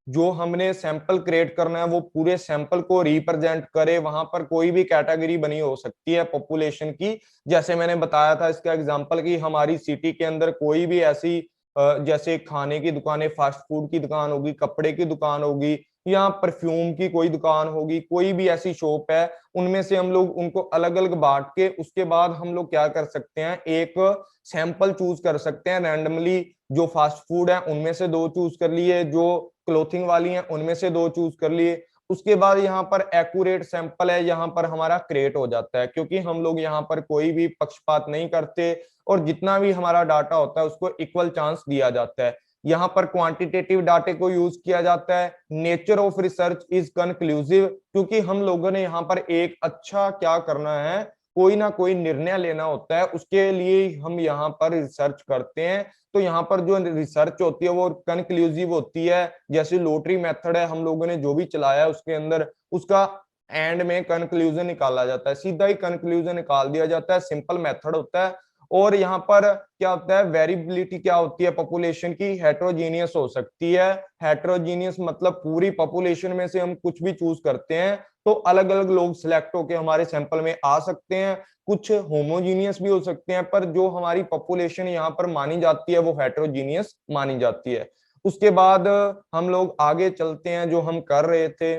जो हमने सैंपल क्रिएट करना है वो पूरे सैंपल को रिप्रेजेंट करे, वहां पर कोई भी कैटेगरी बनी हो सकती है पॉपुलेशन की। जैसे मैंने बताया था इसका एग्जांपल कि हमारी सिटी के अंदर कोई भी ऐसी जैसे खाने की दुकानें, फास्ट फूड की दुकान होगी, कपड़े की दुकान होगी, या परफ्यूम की कोई दुकान होगी, कोई भी ऐसी शॉप है, उनमें से हम लोग उनको अलग अलग बांट के उसके बाद हम लोग क्या कर सकते हैं, एक सैंपल चूज कर सकते हैं रैंडमली। जो फास्ट फूड है उनमें से दो चूज कर लिए, जो क्लोथिंग वाली हैं उनमें से दो चूज कर लिए। उसके बाद यहाँ पर एक्यूरेट सैंपल है, यहाँ पर हमारा क्रिएट हो जाता है, क्योंकि हम लोग यहाँ पर कोई भी पक्षपात नहीं करते और जितना भी हमारा डाटा होता है उसको इक्वल चांस दिया जाता है। यहाँ पर क्वांटिटेटिव डाटे को यूज किया जाता है। Nature of research is conclusive, क्योंकि हम लोगों ने यहाँ पर एक अच्छा क्या करना है, कोई ना कोई निर्णय लेना होता है, उसके लिए हम यहाँ पर रिसर्च करते हैं। तो यहाँ पर जो रिसर्च होती है वो कंक्लूसिव होती है। जैसे लॉटरी मेथड है, हम लोगों ने जो भी चलाया है उसके अंदर उसका एंड में कंक्लूजन निकाला जाता है, सीधा ही कंक्लूजन निकाल दिया जाता है, सिंपल मेथड होता है। और यहाँ पर क्या होता है, वेरिएबिलिटी क्या होती है पॉपुलेशन की, हेट्रोजीनियस हो सकती है। हेट्रोजीनियस मतलब पूरी पॉपुलेशन में से हम कुछ भी चूज करते हैं तो अलग अलग लोग सिलेक्ट होकर हमारे सैंपल में आ सकते हैं। कुछ होमोजीनियस भी हो सकते हैं, पर जो हमारी पॉपुलेशन यहाँ पर मानी जाती है वो हेट्रोजीनियस मानी जाती है। उसके बाद हम लोग आगे चलते हैं, जो हम कर रहे थे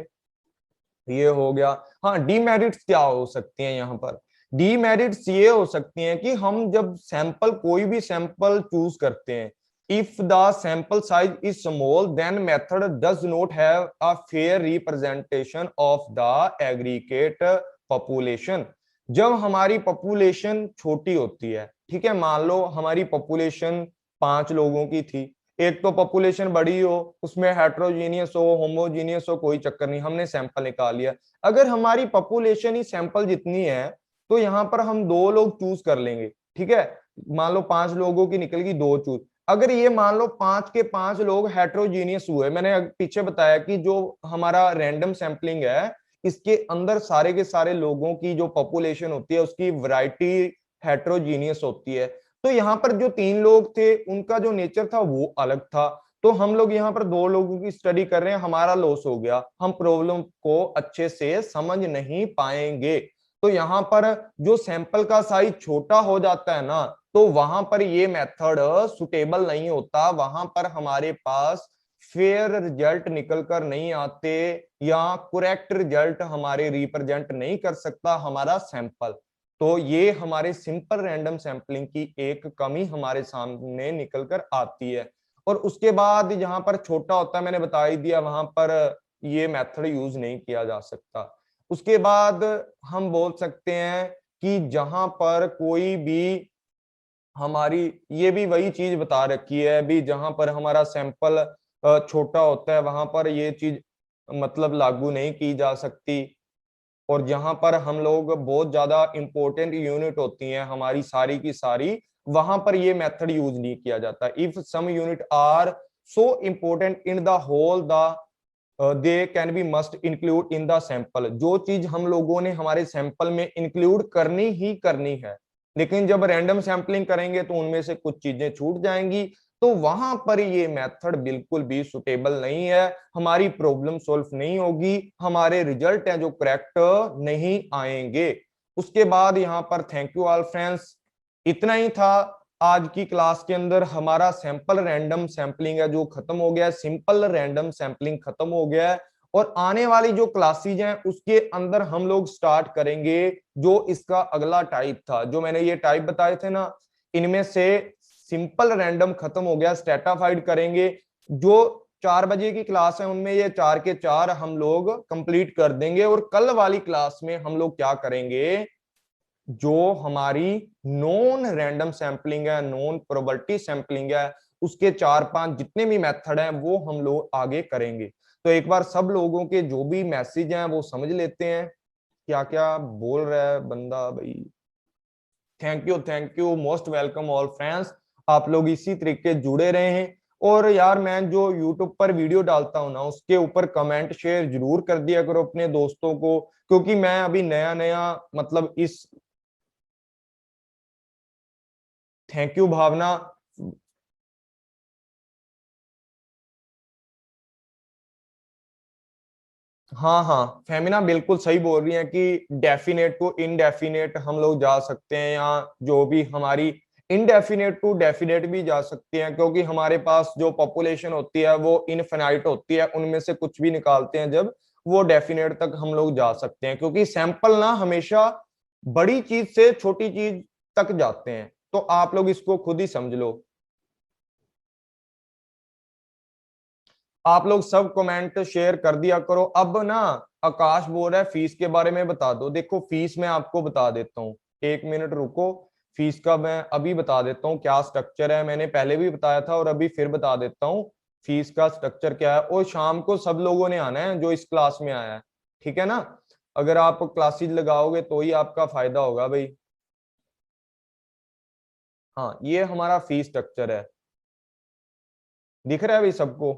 ये हो गया। हाँ, डीमेरिट्स क्या हो सकती हैं यहाँ पर, डीमेरिट्स ये हो सकती हैं कि हम जब सैंपल कोई भी सैंपल चूज करते हैं, if the sample size is small then method does not have a fair representation of the aggregate population. जब हमारी पॉपुलेशन छोटी होती है, ठीक है, मान लो हमारी पॉपुलेशन 5 लोगों की थी, एक तो पॉपुलेशन बड़ी हो, उसमें हेट्रोजीनियस हो, होमोजीनियस हो, कोई चक्कर नहीं, हमने सैंपल निकाल लिया। अगर हमारी पॉपुलेशन ही सैंपल जितनी है तो यहाँ पर हम 2 लोग चूज कर लेंगे। ठीक है, मान लो 5 लोगों की निकल गई, 2 चूज। अगर ये मान लो 5 के 5 लोग हेट्रोजीनियस हुए, मैंने पीछे बताया कि जो हमारा रैंडम सैंपलिंग है इसके अंदर सारे के सारे लोगों की जो पॉपुलेशन होती है उसकी वैरायटी हेट्रोजीनियस होती है। तो यहाँ पर जो 3 लोग थे उनका जो नेचर था वो अलग था, तो हम लोग यहाँ पर 2 लोगों की स्टडी कर रहे हैं, हमारा लॉस हो गया, हम प्रॉब्लम को अच्छे से समझ नहीं पाएंगे। तो यहाँ पर जो सैंपल का साइज छोटा हो जाता है ना, तो वहां पर ये मेथड सुटेबल नहीं होता, वहां पर हमारे पास फेयर रिजल्ट निकल कर नहीं आते या करेक्ट रिजल्ट हमारे रिप्रेजेंट नहीं कर सकता हमारा सैंपल। तो ये हमारे सिंपल रैंडम सैंपलिंग की एक कमी हमारे सामने निकल कर आती है। और उसके बाद जहां पर छोटा होता है मैंने बता ही दिया, वहां पर ये मेथड यूज नहीं किया जा सकता। उसके बाद हम बोल सकते हैं कि जहां पर कोई भी हमारी, ये भी वही चीज बता रखी है अभी, जहां पर हमारा सैंपल छोटा होता है वहां पर ये चीज मतलब लागू नहीं की जा सकती। और जहां पर हम लोग बहुत ज्यादा इंपॉर्टेंट यूनिट होती हैं हमारी सारी की सारी, वहां पर ये मेथड यूज नहीं किया जाता। If some unit are so important in the whole the they can be must include in the sample. जो चीज हम लोगों ने हमारे सैंपल में इंक्लूड करनी ही करनी है, लेकिन जब रैंडम सैंपलिंग करेंगे तो उनमें से कुछ चीजें छूट जाएंगी, तो वहां पर ये मेथड बिल्कुल भी सुटेबल नहीं है, हमारी प्रॉब्लम सॉल्व नहीं होगी, हमारे रिजल्ट हैं जो करेक्ट नहीं आएंगे। उसके बाद यहाँ पर थैंक यू ऑल फ्रेंड्स, इतना ही था आज की क्लास के अंदर। हमारा सैंपल रैंडम सैंपलिंग है जो खत्म हो गया है, सिंपल रैंडम सैंपलिंग खत्म हो गया है। और आने वाली जो क्लासेज हैं उसके अंदर हम लोग स्टार्ट करेंगे जो इसका अगला टाइप था, जो मैंने ये टाइप बताए थे ना, इनमें से सिंपल रैंडम खत्म हो गया, स्ट्रेटाफाइड करेंगे। जो 4 बजे की क्लास है उनमें ये 4 के 4 हम लोग कंप्लीट कर देंगे। और कल वाली क्लास में हम लोग क्या करेंगे, जो हमारी नॉन रैंडम सैंपलिंग है, नॉन प्रोबेबिलिटी सैंपलिंग है, उसके 4-5 जितने भी मेथड हैं वो हम लोग आगे करेंगे। तो एक बार सब लोगों के जो भी मैसेज हैं वो समझ लेते हैं, क्या क्या बोल रहा है बंदा भाई। Thank you most welcome all friends. आप लोग इसी तरीके जुड़े रहे हैं। और यार मैं जो यूट्यूब पर वीडियो डालता हूँ ना उसके ऊपर कमेंट शेयर जरूर कर दिया करो अपने दोस्तों को, क्योंकि मैं अभी नया नया मतलब इस, थैंक यू भावना। हाँ हाँ फेमिना बिल्कुल सही बोल रही है कि डेफिनेट टू इनडेफिनेट हम लोग जा सकते हैं, या जो भी हमारी इनडेफिनेट टू डेफिनेट भी जा सकते हैं, क्योंकि हमारे पास जो पॉपुलेशन होती है वो इनफिनाइट होती है, उनमें से कुछ भी निकालते हैं जब वो डेफिनेट तक हम लोग जा सकते हैं, क्योंकि सैंपल ना हमेशा बड़ी चीज से छोटी चीज तक जाते हैं। तो आप लोग इसको खुद ही समझ लो। आप लोग सब कमेंट शेयर कर दिया करो। अब ना आकाश बोल रहा है फीस के बारे में बता दो। देखो फीस मैं आपको बता देता हूँ, 1 मिनट रुको। फीस का मैं अभी बता देता हूँ क्या स्ट्रक्चर है, मैंने पहले भी बताया था और अभी फिर बता देता हूँ फीस का स्ट्रक्चर क्या है। और शाम को सब लोगों ने आना है जो इस क्लास में आया है, ठीक है ना। अगर आप क्लासेज लगाओगे तो ही आपका फायदा होगा भाई। हाँ ये हमारा फीस स्ट्रक्चर है, दिख रहा है भाई सबको।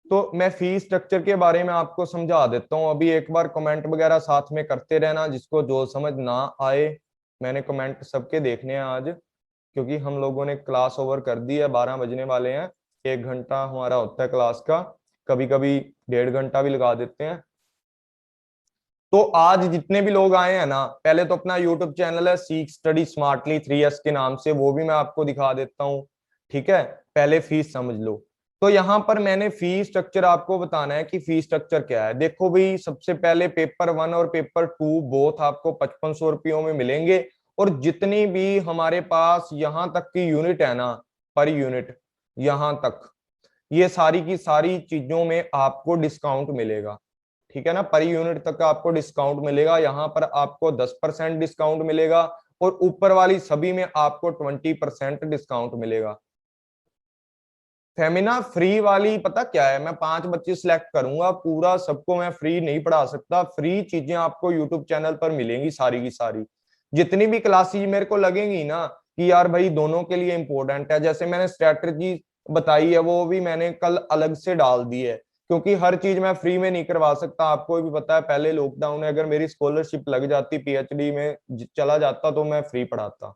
तो मैं फीस स्ट्रक्चर के बारे में आपको समझा देता हूँ अभी। एक बार कमेंट वगैरह साथ में करते रहना, जिसको जो समझ ना आए। मैंने कमेंट सबके देखने हैं आज, क्योंकि हम लोगों ने क्लास ओवर कर दी है, 12 बजने वाले हैं। 1 घंटा हमारा होता है क्लास का, कभी कभी 1.5 घंटा भी लगा देते हैं। तो आज जितने भी लोग आए हैं ना, पहले तो अपना यूट्यूब चैनल है सीख स्टडी स्मार्टली 3S के नाम से, वो भी मैं आपको दिखा देता हूँ, ठीक है। पहले फीस समझ लो। तो यहाँ पर मैंने फीस स्ट्रक्चर आपको बताना है कि फीस स्ट्रक्चर क्या है। देखो भाई सबसे पहले पेपर 1 और पेपर 2 बोथ आपको 5500 रुपयों में मिलेंगे। और जितनी भी हमारे पास यहाँ तक की यूनिट है ना, पर यूनिट यहाँ तक, ये सारी की सारी चीजों में आपको डिस्काउंट मिलेगा, ठीक है ना। पर यूनिट तक आपको डिस्काउंट मिलेगा, यहाँ पर आपको 10% डिस्काउंट मिलेगा। और ऊपर वाली सभी में आपको 20% डिस्काउंट मिलेगा। फेमिना फ्री वाली पता क्या है, मैं 5 बच्चे सिलेक्ट करूंगा, पूरा सबको मैं फ्री नहीं पढ़ा सकता। फ्री चीजें आपको यूट्यूब चैनल पर मिलेंगी सारी की सारी। जितनी भी क्लासेज मेरे को लगेंगी ना कि यार भाई दोनों के लिए इंपॉर्टेंट है, जैसे मैंने स्ट्रेटजी बताई है वो भी मैंने कल अलग से डाल दी है, क्योंकि हर चीज मैं फ्री में नहीं करवा सकता। आपको भी पता है पहले लॉकडाउन है, अगर मेरी स्कॉलरशिप लग जाती पीएचडी में चला जाता तो मैं फ्री पढ़ाता।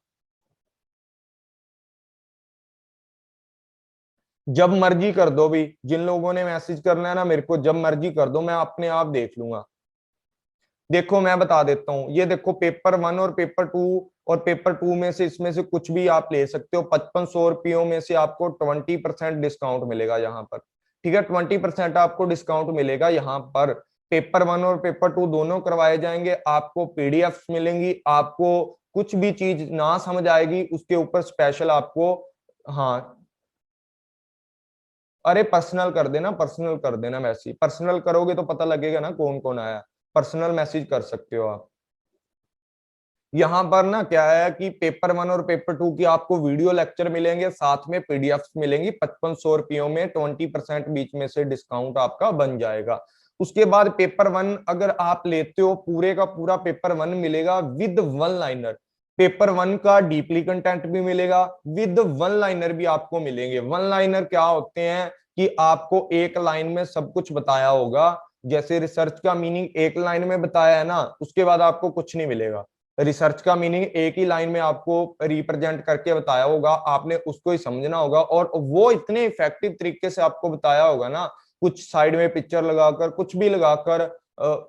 जब मर्जी कर दो भी, जिन लोगों ने मैसेज करना है ना मेरे को जब मर्जी कर दो, मैं अपने आप देख लूंगा। देखो मैं बता देता हूँ, ये देखो पेपर 1 और पेपर 2, और पेपर 2 में से इसमें से कुछ भी आप ले सकते हो। 5500 रुपयों में से आपको 20% डिस्काउंट मिलेगा यहाँ पर, ठीक है। 20% आपको डिस्काउंट मिलेगा यहाँ पर। पेपर 1 और पेपर 2 दोनों करवाए जाएंगे, आपको पीडीएफ मिलेंगी। आपको कुछ भी चीज ना समझ आएगी उसके ऊपर स्पेशल आपको, हाँ अरे पर्सनल कर देना, पर्सनल कर देना, मैसेज पर्सनल करोगे तो पता लगेगा ना कौन कौन आया। पर्सनल मैसेज कर सकते हो आप। यहाँ पर ना क्या है कि पेपर 1 और पेपर 2 की आपको वीडियो लेक्चर मिलेंगे, साथ में पीडीएफ मिलेंगी। 5500 रुपयों में 20% बीच में से डिस्काउंट आपका बन जाएगा। उसके बाद पेपर 1 अगर आप लेते हो, पूरे का पूरा पेपर 1 मिलेगा विद वन लाइनर। पेपर 1 का डीपली कंटेंट भी मिलेगा, विद वन लाइनर भी आपको मिलेंगे। वन लाइनर क्या होते हैं कि आपको एक लाइन में सब कुछ बताया होगा। जैसे रिसर्च का मीनिंग एक लाइन में बताया है ना, उसके बाद आपको कुछ नहीं मिलेगा। रिसर्च का मीनिंग एक ही लाइन में आपको रिप्रेजेंट करके बताया होगा, आपने उसको ही समझना होगा। और वो इतने इफेक्टिव तरीके से आपको बताया होगा ना, कुछ साइड में पिक्चर लगाकर कुछ भी लगाकर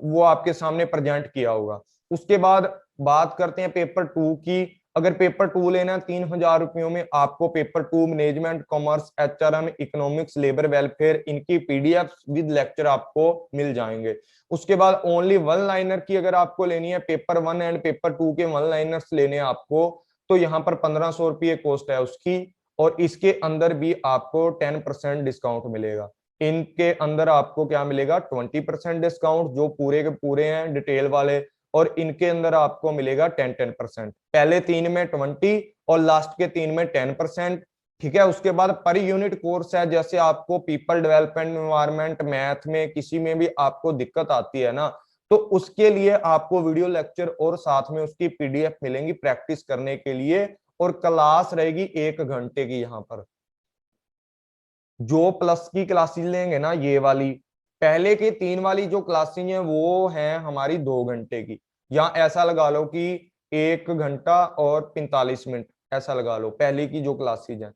वो आपके सामने प्रेजेंट किया होगा। उसके बाद बात करते हैं पेपर 2 की। अगर पेपर 2 लेना है 3,000 रुपयों में आपको paper 2 management, commerce, HRM, economics, labour welfare, इनकी पीडीएफ विद लेक्चर आपको मिल जाएंगे। उसके बाद ओनली वन लाइनर की अगर आपको लेनी है, पेपर 1 एंड पेपर 2 के वन लाइनर्स लेने हैं आपको, तो यहाँ पर 1,500 रुपये कॉस्ट है उसकी। और इसके अंदर भी आपको 10% डिस्काउंट मिलेगा। इनके अंदर आपको क्या मिलेगा, 20% डिस्काउंट जो पूरे के पूरे हैं डिटेल वाले, और इनके अंदर आपको मिलेगा 10-10%। पहले 3 में 20 और लास्ट के 3 में 10%। ठीक है, उसके बाद पर यूनिट कोर्स है, जैसे आपको पीपल डेवलपमेंट, एनवायरमेंट, मैथ में किसी में भी आपको दिक्कत आती है ना, तो उसके लिए आपको वीडियो लेक्चर और साथ में उसकी पीडीएफ मिलेंगी प्रैक्टिस करने के लिए। और क्लास रहेगी 1 घंटे की। यहाँ पर जो प्लस की क्लासेस लेंगे ना, ये वाली पहले के 3 वाली जो क्लासेस हैं वो हैं हमारी 2 घंटे की, या ऐसा लगा लो कि 1 घंटा और 45 मिनट ऐसा लगा लो। पहले की जो क्लासेस हैं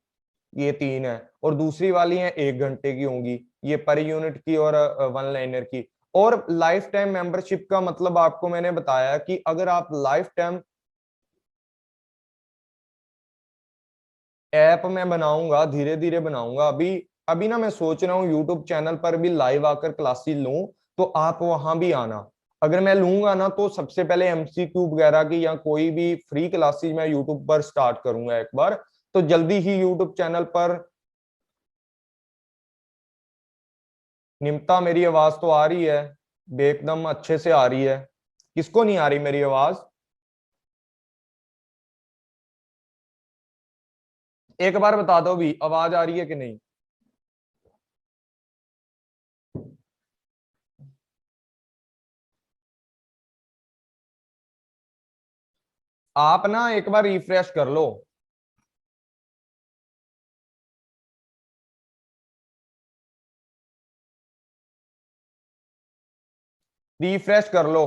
ये 3 है, और दूसरी वाली है 1 घंटे की होंगी, ये पर यूनिट की और वन लाइनर की। और लाइफ टाइम मेंबरशिप का मतलब आपको मैंने बताया कि अगर आप लाइफ टाइम ऐप में बनाऊंगा, धीरे धीरे बनाऊंगा। अभी अभी ना मैं सोच रहा हूँ यूट्यूब चैनल पर भी लाइव आकर क्लासेस लूं, तो आप वहां भी आना। अगर मैं लूंगा ना तो सबसे पहले एमसीक्यू वगैरह की या कोई भी फ्री क्लासेस मैं यूट्यूब पर स्टार्ट करूंगा एक बार। तो जल्दी ही यूट्यूब चैनल पर। निमता, मेरी आवाज तो आ रही है, एकदम अच्छे से आ रही है। किसको नहीं आ रही मेरी आवाज? एक बार बता दो भी, आवाज आ रही है कि नहीं? आप ना एक बार रिफ्रेश कर लो। रिफ्रेश कर लो।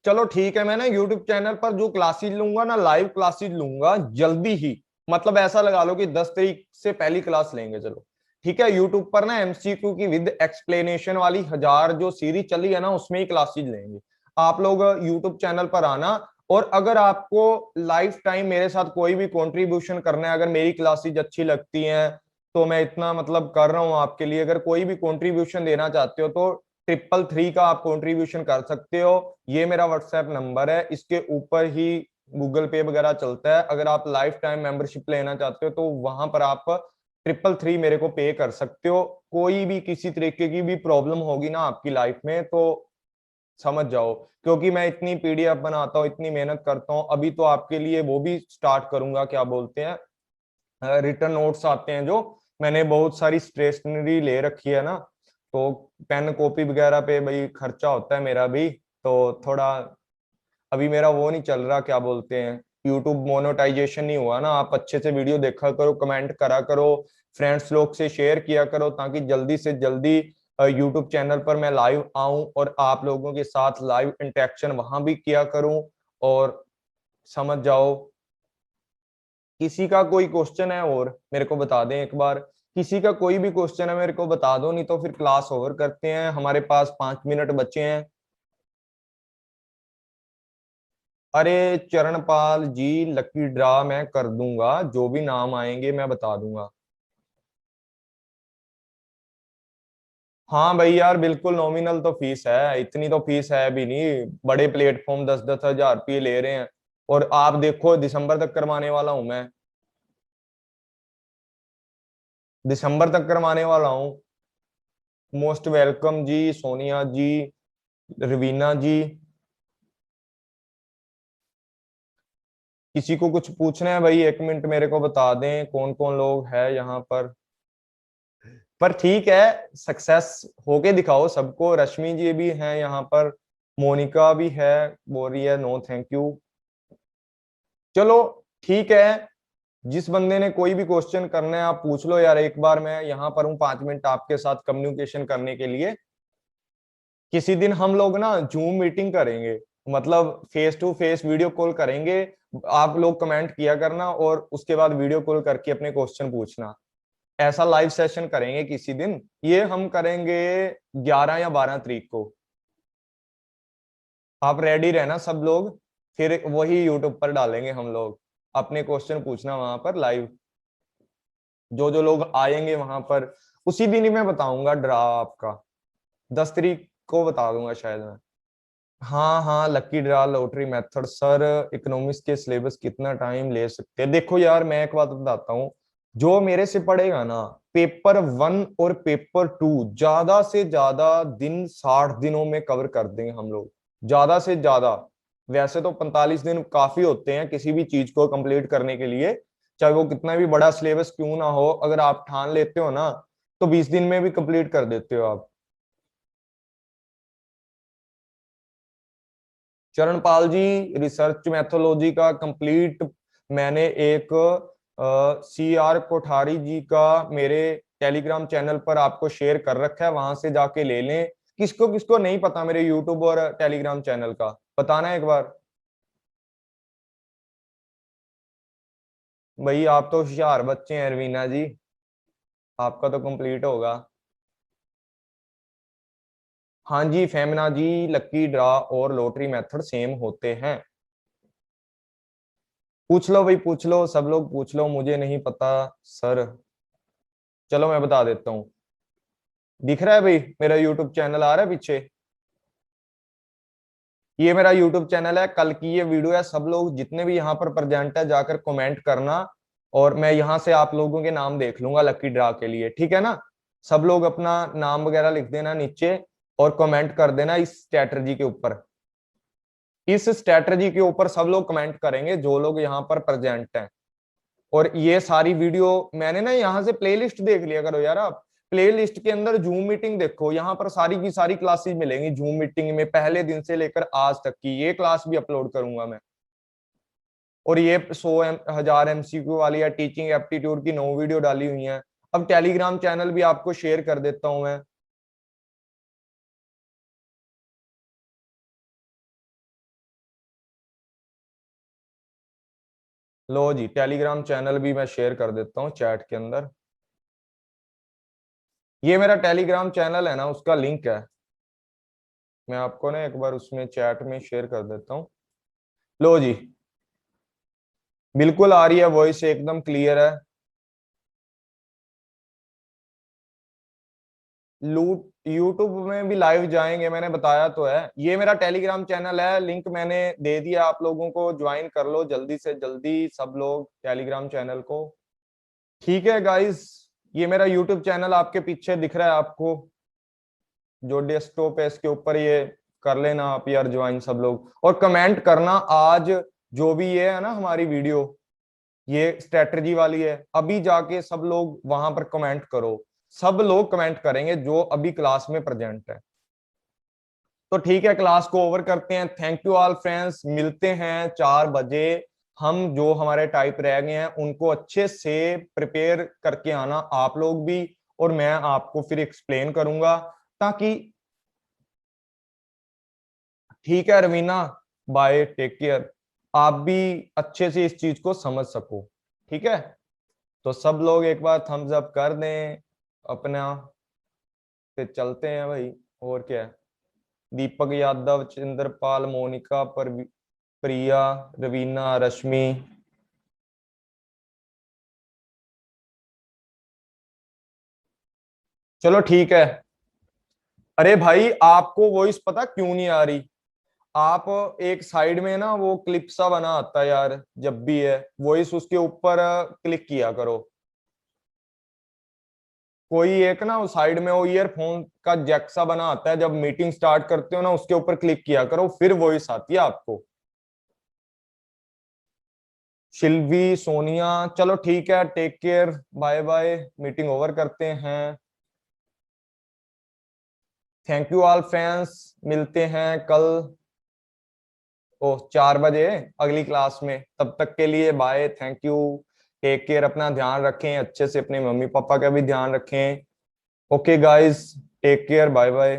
चलो ठीक है, मैं ना यूट्यूब चैनल पर जो क्लासेस लूंगा ना, लाइव क्लासेस लूंगा जल्दी ही। मतलब ऐसा लगा लो कि 10 तारीख से पहली क्लास लेंगे। चलो ठीक है, यूट्यूब पर ना एमसीक्यू की विद एक्सप्लेनेशन वाली 1000 जो सीरीज चली है ना, उसमें ही क्लासेस लेंगे। आप लोग यूट्यूब चैनल पर आना। और अगर आपको लाइफ टाइम मेरे साथ कोई भी कंट्रीब्यूशन करना है, अगर मेरी क्लासेस अच्छी लगती हैं, तो मैं इतना मतलब कर रहा हूँ आपके लिए, अगर कोई भी कंट्रीब्यूशन देना चाहते हो तो 333 का आप कंट्रीब्यूशन कर सकते हो। ये मेरा व्हाट्सएप नंबर है, इसके ऊपर ही गूगल पे वगैरह चलता है। अगर आप लाइफ टाइम मेंबरशिप लेना चाहते हो तो वहां पर आप 333 मेरे को पे कर सकते हो। कोई भी किसी तरीके की भी प्रॉब्लम होगी ना आपकी लाइफ में, तो समझ जाओ, क्योंकि मैं इतनी पीडीएफ बनाता हूँ, इतनी मेहनत करता हूँ। अभी तो आपके लिए वो भी स्टार्ट करूंगा, क्या बोलते हैं, रिटर्न नोट्स आते हैं जो। मैंने बहुत सारी स्टेशनरी ले रखी है ना, तो पेन कॉपी वगैरह पे भाई खर्चा होता है मेरा भी। तो थोड़ा अभी मेरा वो नहीं चल रहा, क्या बोलते हैं, यूट्यूब मोनेटाइजेशन नहीं हुआ ना। आप अच्छे से वीडियो देखा करो, कमेंट करा करो, फ्रेंड्स लोग से शेयर किया करो, ताकि जल्दी से जल्दी यूट्यूब चैनल पर मैं लाइव आऊं और आप लोगों के साथ लाइव इंटरेक्शन वहां भी किया करूं। और समझ जाओ। किसी का कोई क्वेश्चन है और मेरे को बता दें एक बार। किसी का कोई भी क्वेश्चन है मेरे को बता दो, नहीं तो फिर क्लास ओवर करते हैं, हमारे पास 5 मिनट बचे हैं। अरे चरणपाल जी, लकी ड्रा मैं कर दूंगा, जो भी नाम आएंगे मैं बता दूंगा। हाँ भाई यार, बिल्कुल नॉमिनल तो फीस है, इतनी तो फीस है भी नहीं। बड़े प्लेटफॉर्म 10-10 हजार रुपये ले रहे हैं। और आप देखो, दिसंबर तक करवाने वाला हूं मैं। दिसंबर तक करवाने वाला हूँ। मोस्ट वेलकम जी, सोनिया जी, रवीना जी। किसी को कुछ पूछना है भाई, 1 मिनट मेरे को बता दें कौन कौन लोग हैं यहाँ पर। पर ठीक है, सक्सेस होके दिखाओ सबको। रश्मि जी भी हैं यहाँ पर, मोनिका भी है, बोल रही है नो थैंक यू। चलो ठीक है, जिस बंदे ने कोई भी क्वेश्चन करना है आप पूछ लो यार। एक बार मैं यहाँ पर हूँ 5 मिनट आपके साथ कम्युनिकेशन करने के लिए। किसी दिन हम लोग ना जूम मीटिंग करेंगे, मतलब face to face video call करेंगे। आप लोग कमेंट किया करना और उसके बाद वीडियो कॉल करके अपने क्वेश्चन पूछना। ऐसा लाइव सेशन करेंगे किसी दिन, ये हम करेंगे 11 या 12 तारीख को। आप रेडी रहना सब लोग, फिर वही यूट्यूब पर डालेंगे हम लोग, अपने क्वेश्चन पूछना वहां पर लाइव। जो जो लोग आएंगे वहां पर उसी दिन ही मैं बताऊंगा ड्रा आपका, 10 तारीख को बता दूंगा शायद मैं। हाँ हाँ, lucky draw lottery method sir, economics के सिलेबस कितना टाइम ले सकते हैं? देखो यार, मैं एक बात बताता हूँ, जो मेरे से पढ़ेगा ना, पेपर 1 और पेपर 2 ज्यादा से ज्यादा दिन 60 दिनों में कवर कर देंगे हम लोग, ज्यादा से ज्यादा। वैसे तो 45 दिन काफी होते हैं किसी भी चीज को कंप्लीट करने के लिए, चाहे वो कितना भी बड़ा सिलेबस क्यों ना हो, अगर आप ठान लेते हो ना तो 20 दिन में भी कंप्लीट कर देते हो आप। चरणपाल जी, रिसर्च मैथोलॉजी का कंप्लीट मैंने एक CR कोठारी जी का मेरे टेलीग्राम चैनल पर आपको शेयर कर रखा है, वहां से जाके ले लें। किसको किसको नहीं पता मेरे यूट्यूब और टेलीग्राम चैनल का, बताना एक बार। भाई आप तो होशियार बच्चे हैं रवीना जी, आपका तो कंप्लीट होगा। हाँ जी फेमना जी, लकी ड्रा और लॉटरी मेथड सेम होते हैं। पूछ लो भाई, पूछ लो सब लोग, पूछ लो, मुझे नहीं पता सर। चलो मैं बता देता हूँ। दिख रहा है भाई, मेरा यूट्यूब चैनल आ रहा है पीछे, ये मेरा यूट्यूब चैनल है, कल की ये वीडियो है। सब लोग जितने भी यहाँ पर प्रेजेंट है जाकर कमेंट करना, और मैं यहाँ से आप लोगों के नाम देख लूंगा लकी ड्रा के लिए, ठीक है ना? सब लोग अपना नाम वगैरह लिख देना नीचे, और कमेंट कर देना इस स्ट्रेटजी के ऊपर। इस स्ट्रेटजी के ऊपर सब लोग कमेंट करेंगे जो लोग यहाँ पर प्रेजेंट हैं। और ये सारी वीडियो मैंने ना यहाँ से प्लेलिस्ट देख लिया करो यार आप, प्लेलिस्ट के अंदर जूम मीटिंग देखो, यहाँ पर सारी की सारी क्लासेस मिलेंगी जूम मीटिंग में, पहले दिन से लेकर आज तक की ये क्लास भी अपलोड करूंगा मैं। और ये 100,000 MCQ वाली या टीचिंग एप्टीट्यूड की 9 वीडियो डाली हुई है। अब टेलीग्राम चैनल भी आपको शेयर कर देता हूं मैं। लो जी, टेलीग्राम चैनल भी मैं शेयर कर देता हूँ चैट के अंदर। ये मेरा टेलीग्राम चैनल है ना, उसका लिंक है, मैं आपको ना एक बार उसमें चैट में शेयर कर देता हूँ। लो जी, बिल्कुल आ रही है वॉइस, एकदम क्लियर है। लूट यूट्यूब में भी लाइव जाएंगे, मैंने बताया तो है। ये मेरा टेलीग्राम चैनल है, लिंक मैंने दे दिया, आप लोगों को ज्वाइन कर लो जल्दी से जल्दी सब लोग टेलीग्राम चैनल को। ठीक है गाइस, ये मेरा यूट्यूब चैनल आपके पीछे दिख रहा है आपको, जो डेस्कटॉप है इसके ऊपर, ये कर लेना आप यार ज्वाइन सब लोग, और कमेंट करना आज। जो भी ये है ना हमारी वीडियो, ये स्ट्रेटजी वाली है, अभी जाके सब लोग वहां पर कमेंट करो। सब लोग कमेंट करेंगे जो अभी क्लास में प्रेजेंट है। तो ठीक है, क्लास को ओवर करते हैं। थैंक यू ऑल फ्रेंड्स, मिलते हैं 4 बजे। हम जो हमारे टाइप रह गए हैं उनको अच्छे से प्रिपेयर करके आना आप लोग भी, और मैं आपको फिर एक्सप्लेन करूंगा, ताकि। ठीक है रवीना, बाय, टेक केयर। आप भी अच्छे से इस चीज को समझ सको, ठीक है? तो सब लोग एक बार थम्स अप कर दें अपना, फिर चलते हैं भाई। और क्या है, दीपक यादव, चंद्रपाल, मोनिका, प्रिया, रवीना, रश्मि। चलो ठीक है। अरे भाई, आपको वॉइस पता क्यों नहीं आ रही? आप एक साइड में ना वो क्लिप सा बना आता है यार, जब भी है वॉइस उसके ऊपर क्लिक किया करो। कोई एक ना उस साइड में वो ईयरफोन का जैक सा बना आता है, जब मीटिंग स्टार्ट करते हो ना उसके ऊपर क्लिक किया करो, फिर वॉइस आती है आपको। शिल्वी, सोनिया, चलो ठीक है, take care, bye bye, meeting over करते हैं। थैंक यू ऑल फ्रेंड्स, मिलते हैं कल, ओ 4 बजे अगली क्लास में। तब तक के लिए bye, thank you, take care, अपना ध्यान रखें अच्छे से, अपने मम्मी पापा का भी ध्यान रखें। Okay guys, take care, bye bye.